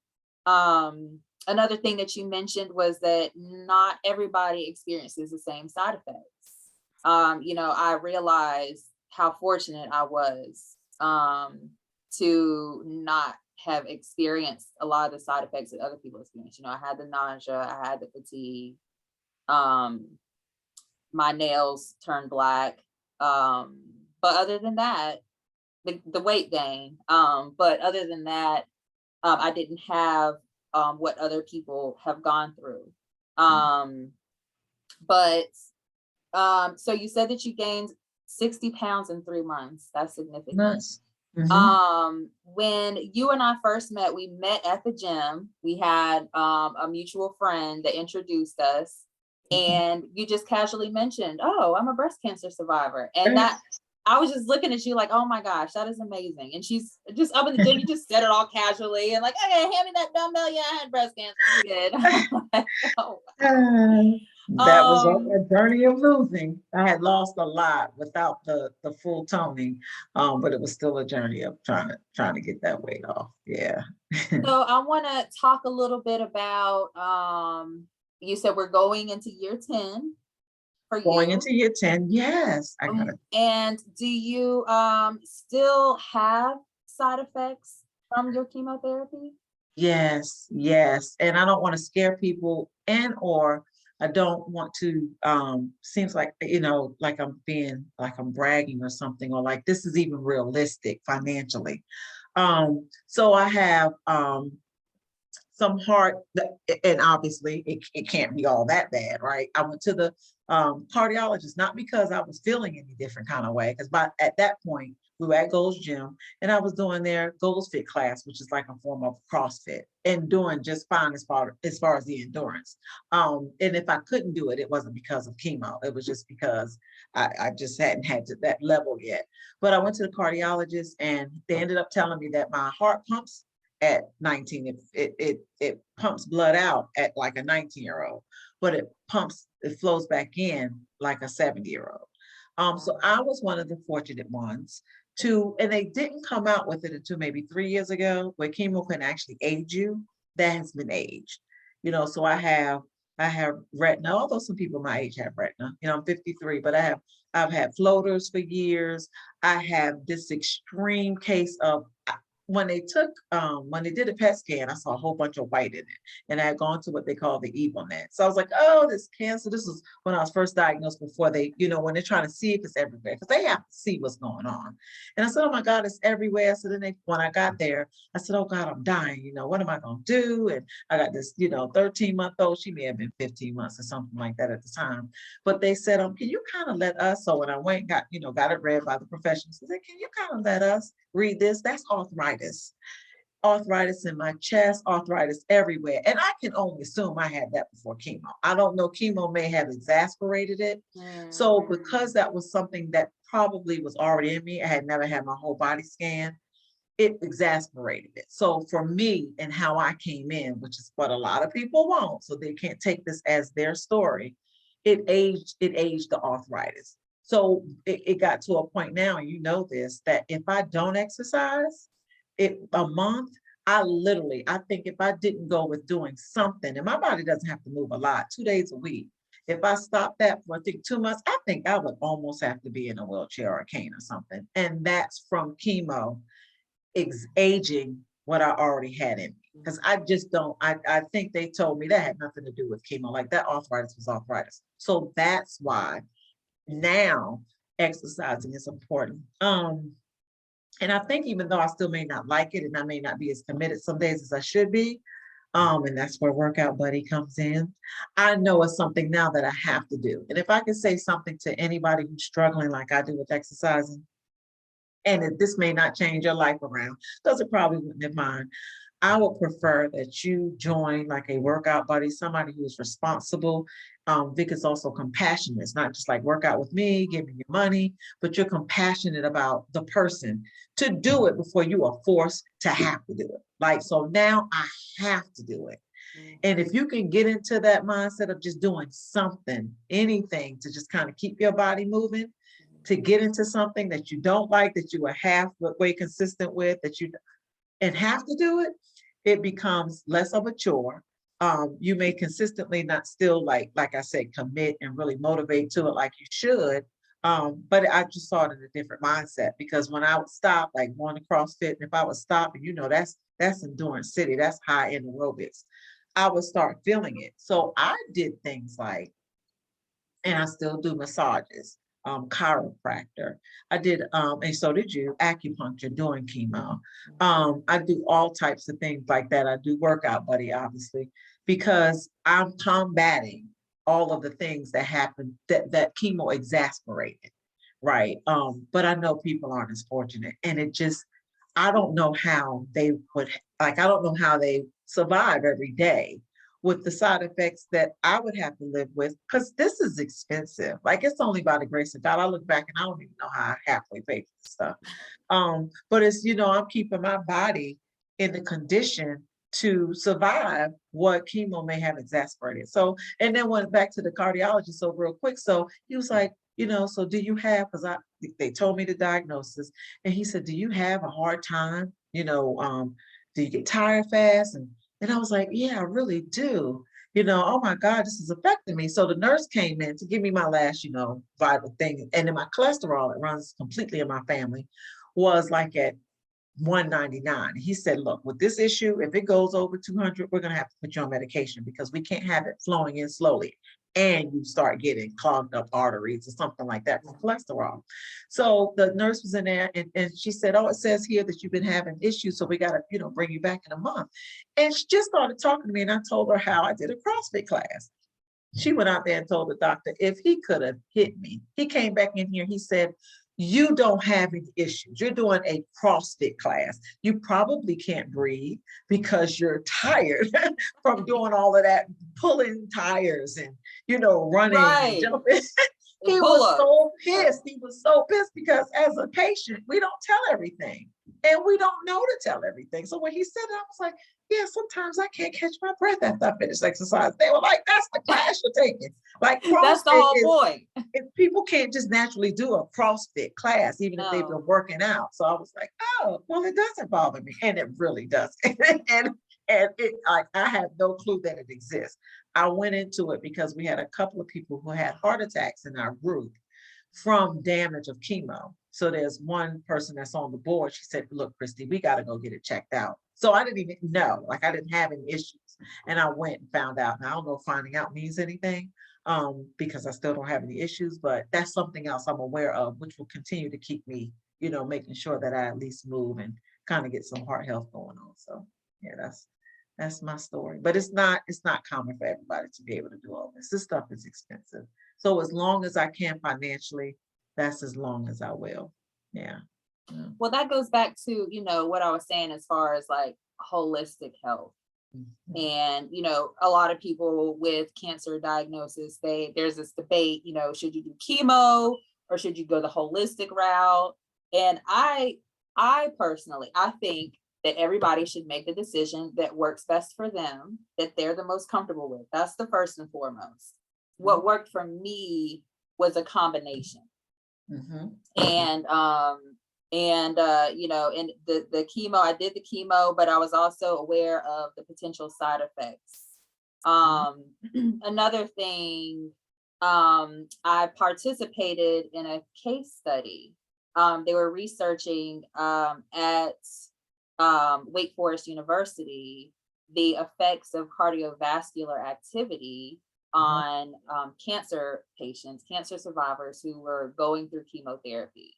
Another thing that you mentioned was that not everybody experiences the same side effects. I realized how fortunate I was to not have experienced a lot of the side effects that other people experience. I had the nausea, I had the fatigue, my nails turned black. But other than that, the weight gain. But other than that, I didn't have what other people have gone through. So you said that you gained 60 pounds in 3 months. That's significant. Nice. When you and I first met, we met at the gym. We had a mutual friend that introduced us, and you just casually mentioned, "Oh, I'm a breast cancer survivor," and that I was just looking at you like, "Oh my gosh, that is amazing!" And she's just up in the gym. You just said it all casually and like, "Okay, hand me that dumbbell. Yeah, I had breast cancer. You did." Oh, that was a journey of losing. I had lost a lot without the full toning, but it was still a journey of trying to get that weight off. Yeah. So I want to talk a little bit about. You said we're going into year 10 for Going you. into year 10, yes. I got it. And do you still have side effects from your chemotherapy? Yes. And I don't want to scare people, or I don't want to seems like like I'm bragging or something, or like this is even realistic financially. So I have some heart, and obviously it can't be all that bad, right? I went to the cardiologist, not because I was feeling any different kind of way, because at that point we were at Gold's Gym and I was doing their Gold's Fit class, which is like a form of CrossFit, and doing just fine as far as the endurance. And if I couldn't do it, it wasn't because of chemo. It was just because I just hadn't had to that level yet. But I went to the cardiologist and they ended up telling me that my heart pumps at 19. It pumps blood out at like a 19-year-old, but it flows back in like a 70-year-old. So I was one of the fortunate ones and they didn't come out with it until maybe 3 years ago, where chemo can actually age you. That has been aged. So I have retina, although some people my age have retina. I'm 53, but I've had floaters for years. I have this extreme case of when they did a PET scan, I saw a whole bunch of white in it. And I had gone to what they call the evil net. So I was like, oh, this cancer. This was when I was first diagnosed before they, when they're trying to see if it's everywhere, because they have to see what's going on. And I said, oh my God, it's everywhere. So then when I got there, I said, oh God, I'm dying. What am I going to do? And I got this, 13-month-old. She may have been 15 months or something like that at the time. But they said, can you kind of let us? So when I went and got it read by the professionals, they said, can you kind of let us read this? That's arthritis in my chest, arthritis everywhere. And I can only assume I had that before chemo. I don't know, chemo may have exacerbated it. So because that was something that probably was already in me, I had never had my whole body scanned, it exasperated it. So for me and how I came in, which is what a lot of people won't, so they can't take this as their story, it aged the arthritis. So it got to a point now, and this, that if I don't exercise a month, I think if I didn't go with doing something, and my body doesn't have to move a lot, 2 days a week. If I stopped that for, I think, 2 months, I think I would almost have to be in a wheelchair or a cane or something. And that's from chemo aging what I already had in me. Because I just don't, I think they told me that had nothing to do with chemo. Like that arthritis was arthritis. So that's why now exercising is important. And I think even though I still may not like it and I may not be as committed some days as I should be, and that's where Workout Buddy comes in, I know it's something now that I have to do. And if I could say something to anybody who's struggling like I do with exercising, and this may not change your life around, because it probably wouldn't have mine, I would prefer that you join like a workout buddy, somebody who's responsible. Vic is also compassionate. It's not just like work out with me, give me your money, but you're compassionate about the person to do it before you are forced to have to do it. Like, so now I have to do it. And if you can get into that mindset of just doing something, anything to just kind of keep your body moving, to get into something that you don't like, that you are halfway consistent with, and have to do it, it becomes less of a chore. You may consistently not still like I said, commit and really motivate to it like you should. But I just saw it in a different mindset, because when I would stop, like going to CrossFit, and if I would stop, and that's endurance city, that's high end aerobics, I would start feeling it. So I did things like, and I still do massages, chiropractor. I did, and so did you, acupuncture during chemo. I do all types of things like that. I do Workout Buddy, obviously, because I'm combating all of the things that happened that chemo exasperated, right? But I know people aren't as fortunate, and I don't know how they would, I don't know how they survive every day with the side effects that I would have to live with, because this is expensive. Like, it's only by the grace of God. I look back and I don't even know how I halfway paid for this stuff. But it's, I'm keeping my body in the condition to survive what chemo may have exasperated. So, and then went back to the cardiologist. So real quick. So he was like, so do you have, because they told me the diagnosis, and he said, do you have a hard time? Do you get tired fast? And I was like, yeah, I really do. Oh my God, this is affecting me. So the nurse came in to give me my last, vital thing. And then my cholesterol, that runs completely in my family, was like at 199. He said, look, with this issue, if it goes over 200, we're going to have to put you on medication, because we can't have it flowing in slowly and you start getting clogged up arteries or something like that from cholesterol. So the nurse was in there, and she said, oh, it says here that you've been having issues, so we got to, bring you back in a month. And she just started talking to me, and I told her how I did a CrossFit class. She went out there and told the doctor, if he could have hit me. He came back in here, he said, you don't have any issues. You're doing a CrossFit class. You probably can't breathe because you're tired from doing all of that, pulling tires and, running and jumping. He was so pissed. He was so pissed because as a patient, we don't tell everything, and we don't know to tell everything. So when he said it, I was like, yeah, sometimes I can't catch my breath after I finish exercise. They were like, that's the class you're taking. Like, that's the whole point. If people can't just naturally do a CrossFit class, even if they've been working out. So I was like, oh, well, it doesn't bother me. And it really does. And And like, I had no clue that it exists. I went into it because we had a couple of people who had heart attacks in our group from damage of chemo. So there's one person that's on the board. She said, look, Christy, we got to go get it checked out. So I didn't even know, like I didn't have any issues. And I went and found out. And I don't know if finding out means anything, because I still don't have any issues, but that's something else I'm aware of, which will continue to keep me, making sure that I at least move and kind of get some heart health going on. So yeah, that's my story. But it's not common for everybody to be able to do all this. This stuff is expensive. So as long as I can financially, that's as long as I will. Yeah. Yeah. Well, that goes back to, what I was saying as far as like holistic health. Mhm. And, a lot of people with cancer diagnosis, there's this debate, should you do chemo or should you go the holistic route? And I personally, I think that everybody should make the decision that works best for them, that they're the most comfortable with. That's the first and foremost. What worked for me was a combination. Mhm. And and the chemo, I did the chemo, but I was also aware of the potential side effects. Another thing, I participated in a case study. They were researching at Wake Forest University the effects of cardiovascular activity on cancer patients, cancer survivors who were going through chemotherapy.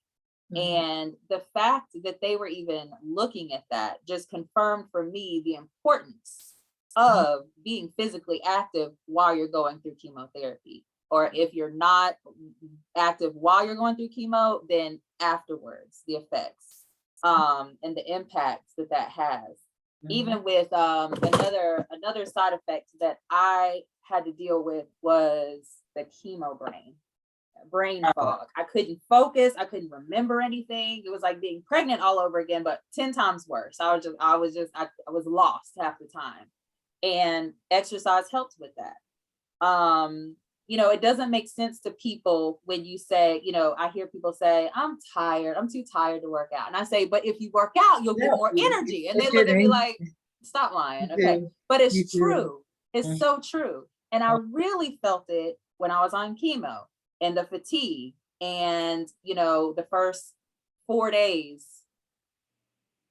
Mhm. And the fact that they were even looking at that just confirmed for me the importance of being physically active while you're going through chemotherapy. Or if you're not active while you're going through chemo, then afterwards, the effects and the impacts that has. Even with another side effect that I had to deal with was the chemo brain fog. I couldn't focus. I couldn't remember anything. It was like being pregnant all over again, but 10 times worse. I was lost half the time. And exercise helped with that. It doesn't make sense to people when you say, I hear people say, I'm tired. I'm too tired to work out. And I say, but if you work out, you'll get more energy. And they look at me like, stop lying. Okay. But it's true. It's so true. And I really felt it when I was on chemo and the fatigue. And, the first 4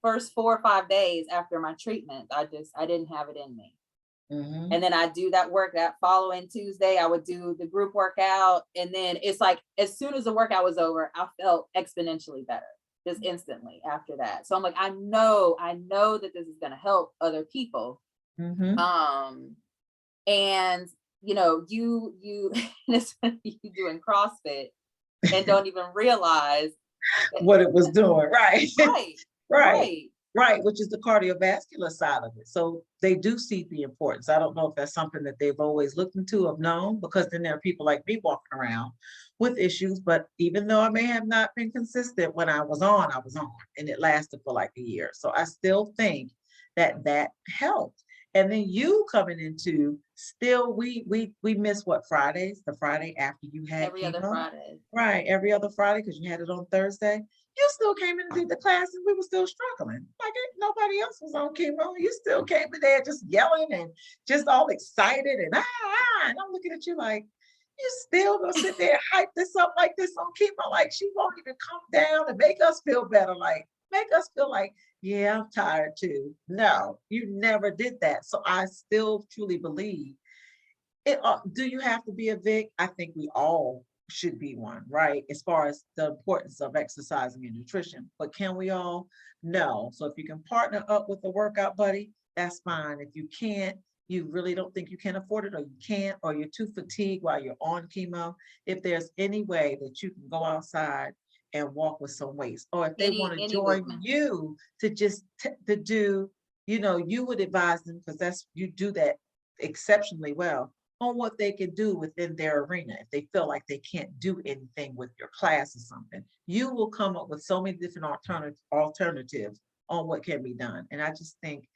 or 5 days after my treatment, I didn't have it in me. And then I do that following Tuesday, I would do the group workout. And then it's like, as soon as the workout was over, I felt exponentially better just instantly after that. So I'm like, I know that this is going to help other people. And you it's you doing CrossFit and don't even realize what it was doing. Right. Right. Right, which is the cardiovascular side of it. So they do see the importance. I don't know if that's something that they've always looked into, have known, because then there are people like me walking around with issues. But even though I may have not been consistent when I was on, and it lasted for like a year. So I still think that helped. And then you coming into still, we miss what, Fridays? The Friday after you had every other chemo? Friday. Right, every other Friday, because you had it on Thursday. You still came in and did the class and we were still struggling. Like nobody else was on chemo. You still came in there just yelling and just all excited and and I'm looking at you like, you still gonna sit there and hype this up like this on chemo? Like she won't even come down and make us feel better, like make us feel like, yeah, I'm tired too. No, you never did that. So I still truly believe it. Do you have to be a Vic? I think we all should be one, right? As far as the importance of exercising and nutrition. But can we all? No. So if you can partner up with a workout buddy, that's fine. If you can't, you really don't think you can afford it, or you can't, or you're too fatigued while you're on chemo, if there's any way that you can go outside and walk with some weights, or if they want to Any join movement. you to just to do, you would advise them, because you do that exceptionally well, on what they can do within their arena. If they feel like they can't do anything with your class or something, you will come up with so many different alternatives on what can be done. And I just think,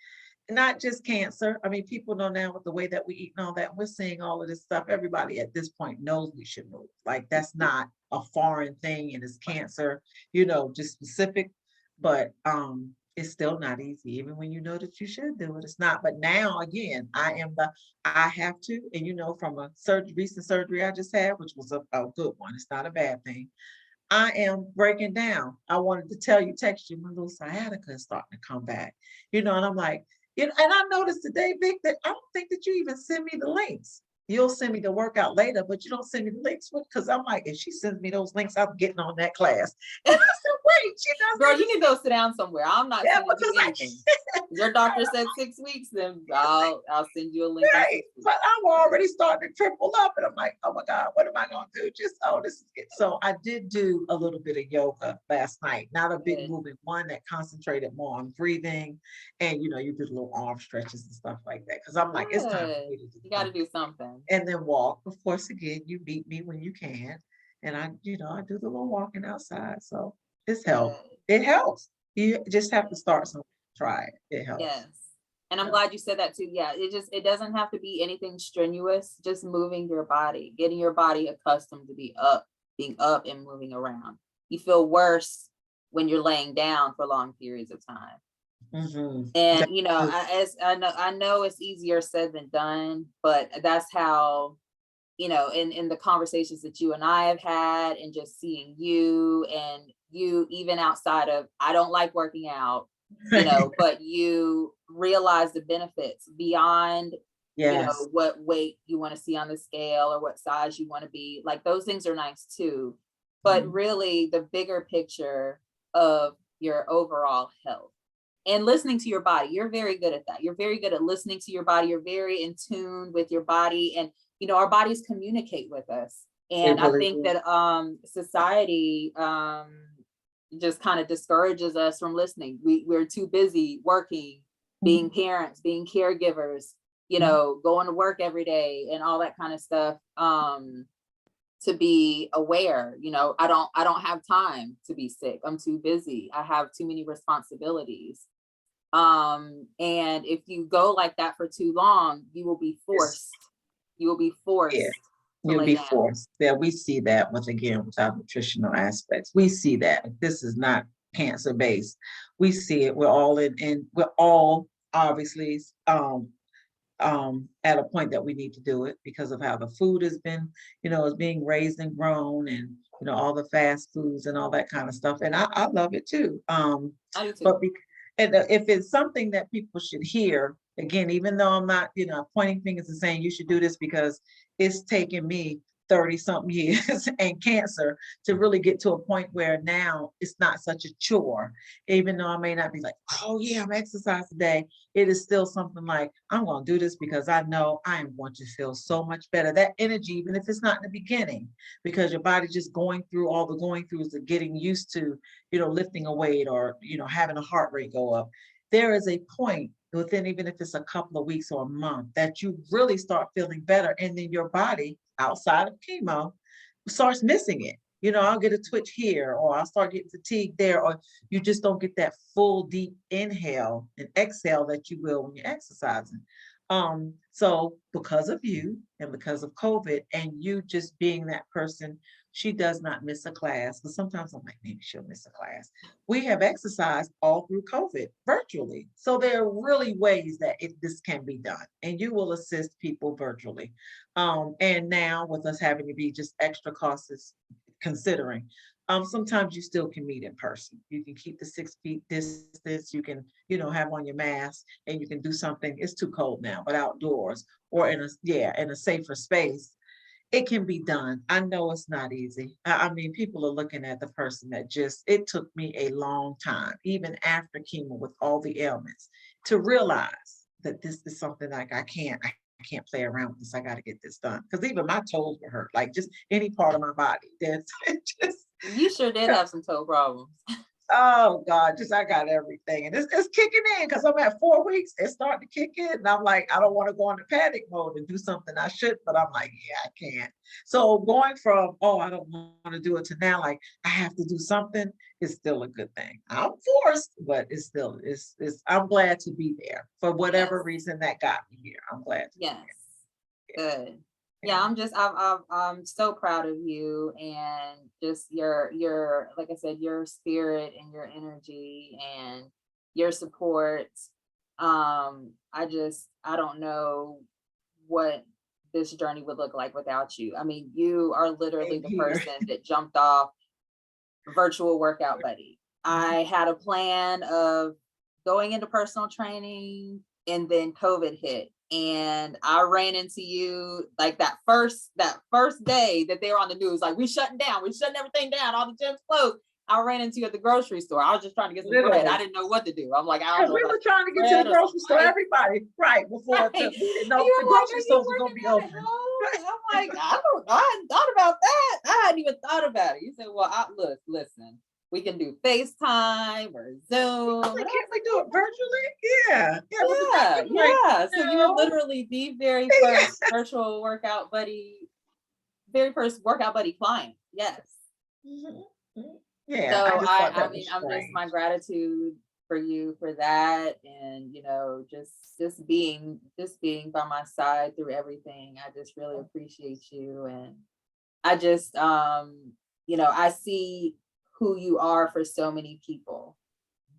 not just cancer. I mean, people know now with the way that we eat and all that, we're seeing all of this stuff. Everybody at this point knows we should move. Like that's not a foreign thing, and it's cancer, just specific. But It's still not easy, even when you know that you should do it. It's not. But now, again, I have to, and from a recent surgery I just had, which was a good one. It's not a bad thing. I am breaking down. I wanted to tell you, text you, my little sciatica is starting to come back. And I'm like, and I noticed today, Vic, that I don't think that you even send me the links. You'll send me the workout later, but you don't send me the links because I'm like, if she sends me those links, I'm getting on that class. And I said, wait, she Girl, doesn't. you need to go sit down somewhere. I'm not Yeah, sending you because I anything. Your doctor said 6 weeks, then I'll send you a link in right. 6 weeks. But I'm already starting to triple up, and I'm like, oh my God, what am I going to do? This is good. So I did do a little bit of yoga last night, not a big Good. movement, one that concentrated more on breathing. And, you did little arm stretches and stuff like that. Cause I'm like, it's time for Good. me to do You got to something. do something. And then walk. Of course, again, you beat me when you can. And I do the little walking outside. So it's helped. Good. It helps. You just have to start something. Try it. It helps. Yes. And I'm Yeah. glad you said that too. Yeah, it doesn't have to be anything strenuous, just moving your body, getting your body accustomed to being up and moving around. You feel worse when you're laying down for long periods of time. Mhm. And That- as I know it's easier said than done, but that's how, in the conversations that you and I have had, and just seeing you, and you even outside of, I don't like working out, but you realize the benefits beyond, Yes. what weight you want to see on the scale or what size you want to be. Like those things are nice too. But Mhm. really the bigger picture of your overall health and listening to your body, you're very good at that. You're very good at listening to your body. You're very in tune with your body, and our bodies communicate with us. It And I really think is. that society just kind of discourages us from listening. We're too busy working, being Mhm. parents, being caregivers, Mhm. going to work every day and all that kind of stuff. To be aware, I don't have time to be sick. I'm too busy. I have too many responsibilities. And if you go like that for too long, It's you will be yeah. forced to You'll lay be down. forced. Yeah, we see that with our nutritional aspects. We see that this is not cancer based. We see it. We're all and we're all obviously at a point that we need to do it because of how the food has been, is being raised and grown, and all the fast foods and all that kind of stuff. And I love it too. I do But too. if it's something that people should hear, again, even though I'm not, pointing fingers and saying you should do this, because it's taken me 30 something years and cancer to really get to a point where now it's not such a chore. Even though I may not be like, oh yeah, I'm exercising today, it is still something like, I'm going to do this because I know I am going to feel so much better. That energy, even if it's not in the beginning, because your body just going through all the going throughs of getting used to, lifting a weight, or, having a heart rate go up. There is a point within, even if it's a couple of weeks or a month, that you really start feeling better. And then your body, outside of chemo, starts missing it. I'll get a twitch here, or I'll start getting fatigued there, or you just don't get that full deep inhale and exhale that you will when you're exercising. So because of you and because of COVID and you just being that person, she does not miss a class. But sometimes I'm like, maybe she'll miss a class. We have exercised all through COVID virtually. So there are really ways that this can be done, and you will assist people virtually. And now with us having to be just extra costs considering, sometimes you still can meet in person. You can keep the 6 feet distance. You can, have on your mask, and you can do something. It's too cold now, but outdoors, or in a safer space, it can be done. I know it's not easy. I mean, people are looking at the person that it took me a long time, even after chemo with all the ailments, to realize that this is something like I can't play around with this. I got to get this done. Because even my toes were hurt, like just any part of my body. That's just, You sure did have some toe problems. oh God, just I got everything. And it's kicking in because I'm at 4 weeks. It's starting to kick in. And I'm like, I don't want to go into panic mode and do something I should, but I'm like, yeah, I can't. So going from, oh, I don't want to do it, to now, like, I have to do something, is still a good thing. I'm forced, but it's I'm glad to be there for Yes. whatever reason that got me here. I'm glad to be Yes. here. Good. Yeah. Yeah, I'm so proud of you, and just your like I said, your spirit and your energy, and your support. I don't know what this journey would look like without you. I mean, you are literally Same the here. person that jumped off Virtual Workout Buddy. I had a plan of going into personal training, and then COVID hit. And I ran into you like that first day that they were on the news, like, we're shutting everything down, all the gyms closed. I ran into you at the grocery store. I was just trying to get some bread. I didn't know what to do. I'm like, I don't Because know. we were trying to get to bread the or grocery store, rice. everybody, right, before Right. we didn't know You the were like, grocery are you stores were going to working be out at open. home? I'm like, I hadn't thought about that. I hadn't even thought about it. You said, well, listen, we can do FaceTime or Zoom. Like, can't we do it virtually? Yeah. Yeah. So no. you're literally the very first virtual workout buddy, client. Yes. Mm-hmm. Yeah. So I just thought that I mean, was I'm just, my strange. gratitude for you for that. And, just being by my side through everything. I just really appreciate you. And I just, I see who you are for so many people.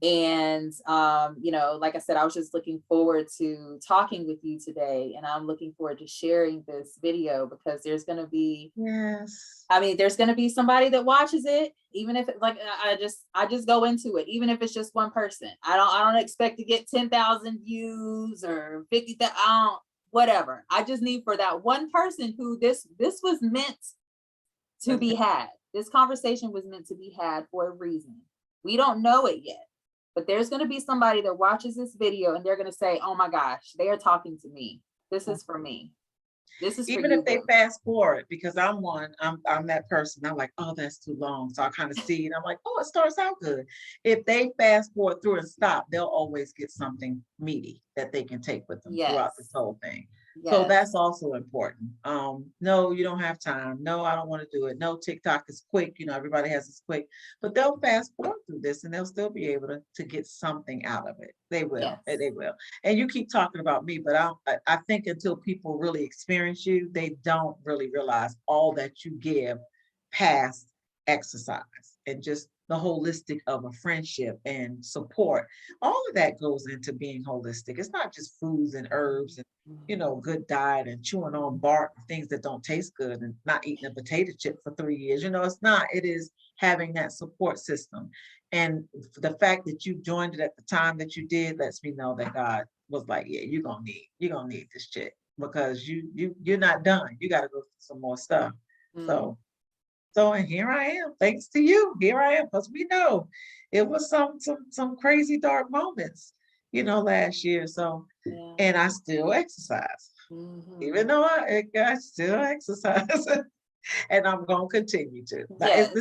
And, like I said, I was just looking forward to talking with you today, and I'm looking forward to sharing this video, because there's going to be, Yes. there's going to be somebody that watches it, even if it, like, I just go into it, even if it's just one person. I don't expect to get 10,000 views or 50,000, whatever. I just need for that one person who this was meant to be had. This conversation was meant to be had for a reason. We don't know it yet, but there's going to be somebody that watches this video and they're going to say, oh my gosh, they are talking to me. This is for me. This is even for you. if they fast forward, because I'm that person. I'm like, oh, that's too long. So I kind of see it. I'm like, oh, it starts out good. If they fast forward through and stop, they'll always get something meaty that they can take with them throughout this whole thing. So that's also important. No, you don't have time. No, I don't want to do it. No, TikTok is quick. Everybody has this quick, but they'll fast forward through this and they'll still be able to get something out of it. They will. Yes. They will. And you keep talking about me, but I think until people really experience you, they don't really realize all that you give past exercise and just the holistic of a friendship and support. All of that goes into being holistic. It's not just foods and herbs and good diet and chewing on bark, things that don't taste good, and not eating a potato chip for 3 years. It's not. It is having that support system. And the fact that you joined it at the time that you did lets me know that God was like, yeah, you're gonna need this chick, because you're not done. You got to go through some more stuff. So and here I am, thanks to you. Here I am, because we know it was some crazy dark moments, last year. So, and I still exercise, even though I still exercise, and I'm gonna continue to. Yes.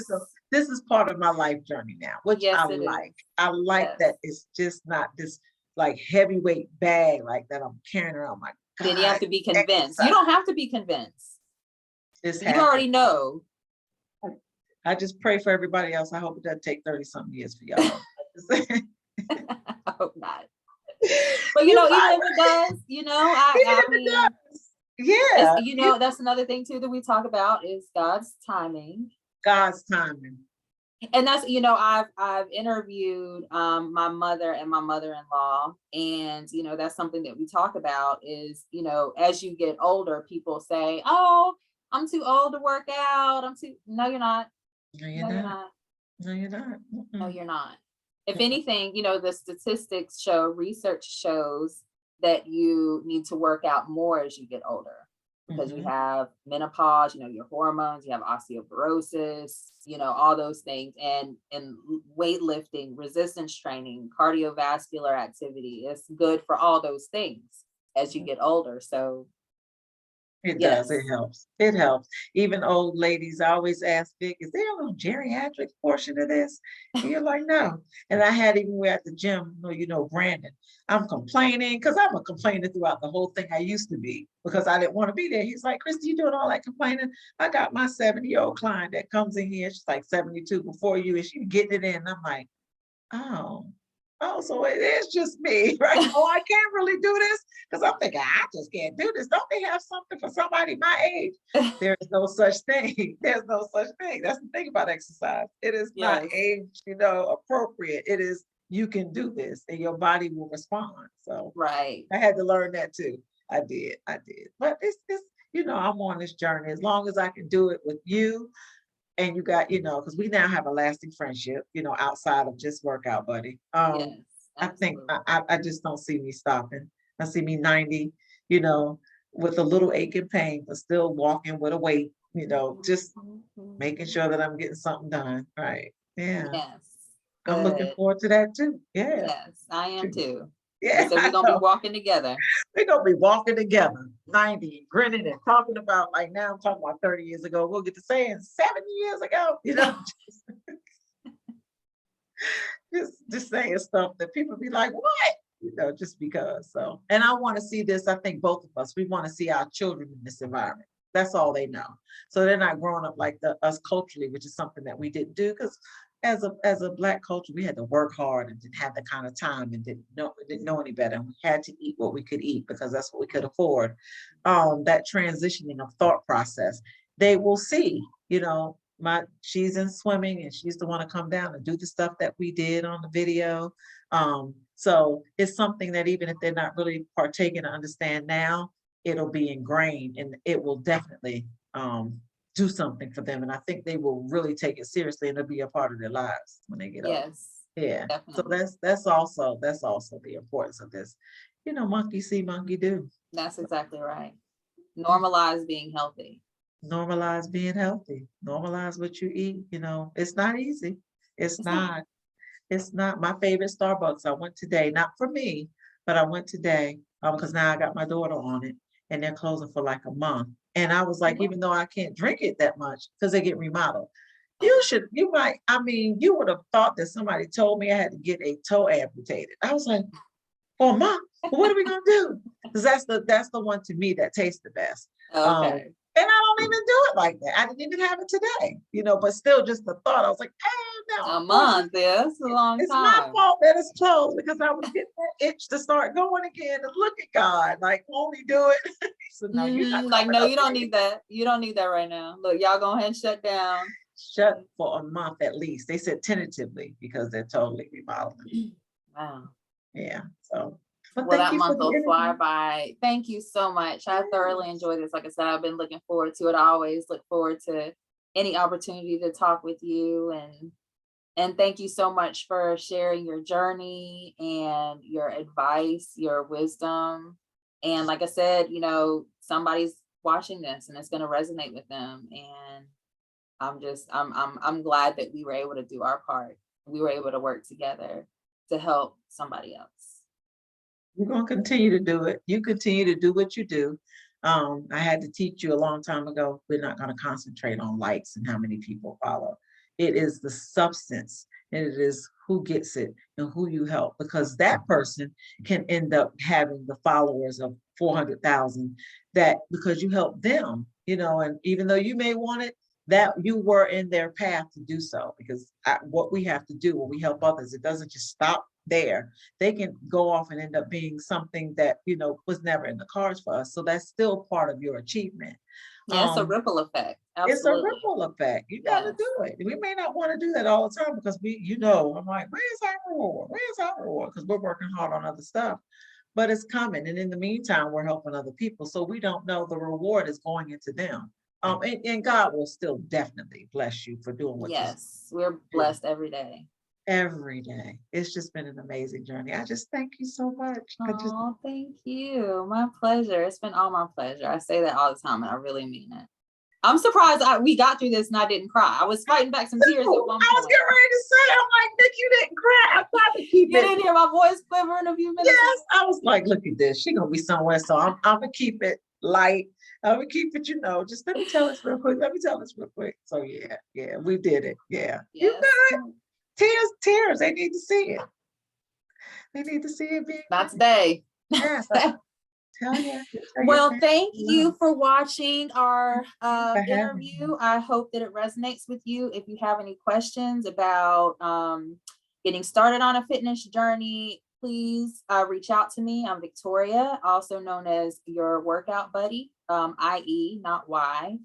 This is part of my life journey now, which I like. I like that it's just not this like heavyweight bag like that I'm carrying around. My God, then you have to be convinced. exercise. You don't have to be convinced. You already know. I just pray for everybody else. I hope it doesn't take 30-something years for y'all. I hope not. But even if it does, I mean, that's another thing too that we talk about is God's timing. God's timing. And that's, I've interviewed my mother and my mother-in-law, and that's something that we talk about is, as you get older, people say, oh, I'm too old to work out. No, you're not. No, you're not. No, you're not. No, you're not. If anything, the statistics research shows that you need to work out more as you get older, because you have menopause, your hormones, you have osteoporosis, all those things, and weightlifting, resistance training, cardiovascular activity is good for all those things as you get older. So it does. It helps. It helps. Even old ladies, I always ask Vic, is there a little geriatric portion of this? And you're like, no. And I had, even at the gym, Brandon, I'm complaining, because I'm a complainer throughout the whole thing. I used to be, because I didn't want to be there. He's like, Christy, you doing all that complaining? I got my 70-year-old client that comes in here. She's like 72 before you, and she's getting it in. And I'm like, oh, so it is just me, right? Oh, I can't really do this, because I'm thinking, I just can't do this. Don't they have something for somebody my age? There's no such thing. There's no such thing. That's the thing about exercise. It is not age, appropriate. It is you can do this and your body will respond. So Right. I had to learn that too. I did. But it's, I'm on this journey. As long as I can do it with you and you got, because we now have a lasting friendship, outside of just Workout Buddy. Yes, I think absolutely. I just don't see me stopping. I see me 90, you know, with a little ache and pain, but still walking with a weight, just making sure that I'm getting something done. Right. Yeah. Yes. I'm looking Good. forward to that too. Yeah. Yes, I am too. We Yeah. said we're I gonna be know. walking together. We're gonna be walking together, 90, grinning and talking about, like, now I'm talking about 30 years ago. We'll get to saying 70 years ago, just saying stuff that people be like, what? Just because. So, and I want to see this. I think both of us, we want to see our children in this environment. That's all they know. So they're not growing up like us culturally, which is something that we didn't do, because as a Black culture, we had to work hard and didn't have the kind of time and didn't know any better. And we had to eat what we could eat because that's what we could afford. That transitioning of thought process, they will see, she's in swimming and she used to want to come down and do the stuff that we did on the video. So it's something that even if they're not really partaking or understand now, it'll be ingrained and it will definitely do something for them. And I think they will really take it seriously and it'll be a part of their lives when they get older. Yes, Yeah. So definitely. that's also the importance of this. Monkey see, monkey do. That's exactly right. Normalize being healthy. Normalize being healthy. Normalize what you eat. It's not easy. It's not. It's not. My favorite Starbucks, I went today, not for me, but I went today because now I got my daughter on it and they're closing for like a month. And I was like, even though I can't drink it that much because they get remodeled, you would have thought that somebody told me I had to get a toe amputated. I was like, for a month, what are we gonna do? Because that's the one to me that tastes the best. Okay. And I don't even do it like that. I didn't even have it today, but still just the thought, I was like, no. A month, yeah, that's a long It's my time. fault that it's closed because I was getting that itch to start going again and look at God, like, only do it. So no, you're not Like, coming no, up you don't here. need that. You don't need that right now. Look, y'all go ahead and shut down. Shut for a month at least. They said tentatively because they're totally remodeling. Wow. Yeah. So, but Well, thank that you for month the will fly interview. by. Thank you so much. I thoroughly enjoyed this. Like I said, I've been looking forward to it. I always look forward to any opportunity to talk with you, and thank you so much for sharing your journey and your advice, your wisdom. And like I said, somebody's watching this and it's going to resonate with them. And I'm glad that we were able to do our part. We were able to work together to help somebody else. You're going to continue to do it. You continue to do what you do. I had to teach you a long time ago, we're not going to concentrate on likes and how many people follow. It is the substance and it is who gets it and who you help, because that person can end up having the followers of 400,000 because you help them, and even though you may want it, that you were in their path to do so, because what we have to do when we help others, it doesn't just stop there. They can go off and end up being something that was never in the cards for us. So that's still part of your achievement. Yeah, it's a ripple effect. It's a Absolutely. ripple effect. You got to do it. We may not want to do that all the time because I'm like, where's our reward? Where's our reward? Because we're working hard on other stuff, but it's coming. And in the meantime, we're helping other people. So we don't know the reward is going into them. And God will still definitely bless you for doing what Yes, we're blessed every day. every day. It's just been an amazing journey. I just thank you so much. Oh, thank you. My pleasure. It's been all my pleasure. I say that all the time and I really mean it. I'm surprised we got through this and I didn't cry. I was fighting back some tears at one point. I was getting ready to say, I'm like, Nick, you didn't cry. I tried to keep You it. didn't hear my voice quiver in a few minutes. Yes, I was like, look at this. She's gonna be somewhere. So I'm gonna keep it light. I'm gonna keep it, just let me tell this real quick. So yeah, we did it. Yeah. Yes. You got it. Tears. They need to see it. They need to see it being. Not today. Yes. Tell you. Well, thank you for watching our interview. I hope that it resonates with you. If you have any questions about getting started on a fitness journey, please reach out to me. I'm Victoria, also known as your Workout Buddy, IE, not Y.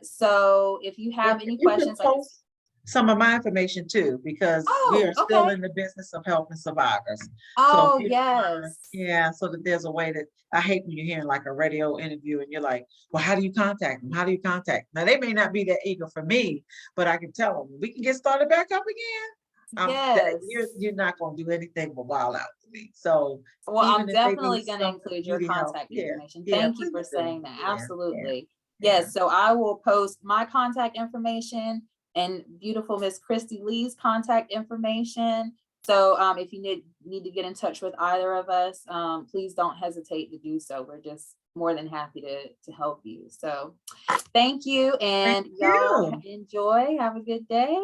So if you have any questions, some of my information too, because we Oh, are still okay. in the business of helping survivors. So Oh, if you are, yes. yeah, so that there's a way that I hate when you're hearing like a radio interview and you're like, well, how do you contact them? How do you contact them? Now they may not be that eager for me, but I can tell them we can get started back up again. Yes. You're not going to do anything but wild out for me. So Well, I'm even if they need definitely going to some include your beauty help, contact yeah, information. yeah, Thank you please for do. saying that. Yeah, yeah, Absolutely. yeah. Yes. So I will post my contact information and beautiful Miss Christie Lee's contact information. So if you need to get in touch with either of us, please don't hesitate to do so. We're just more than happy to help you. So thank you, Thank and y'all you. enjoy. Have a good day.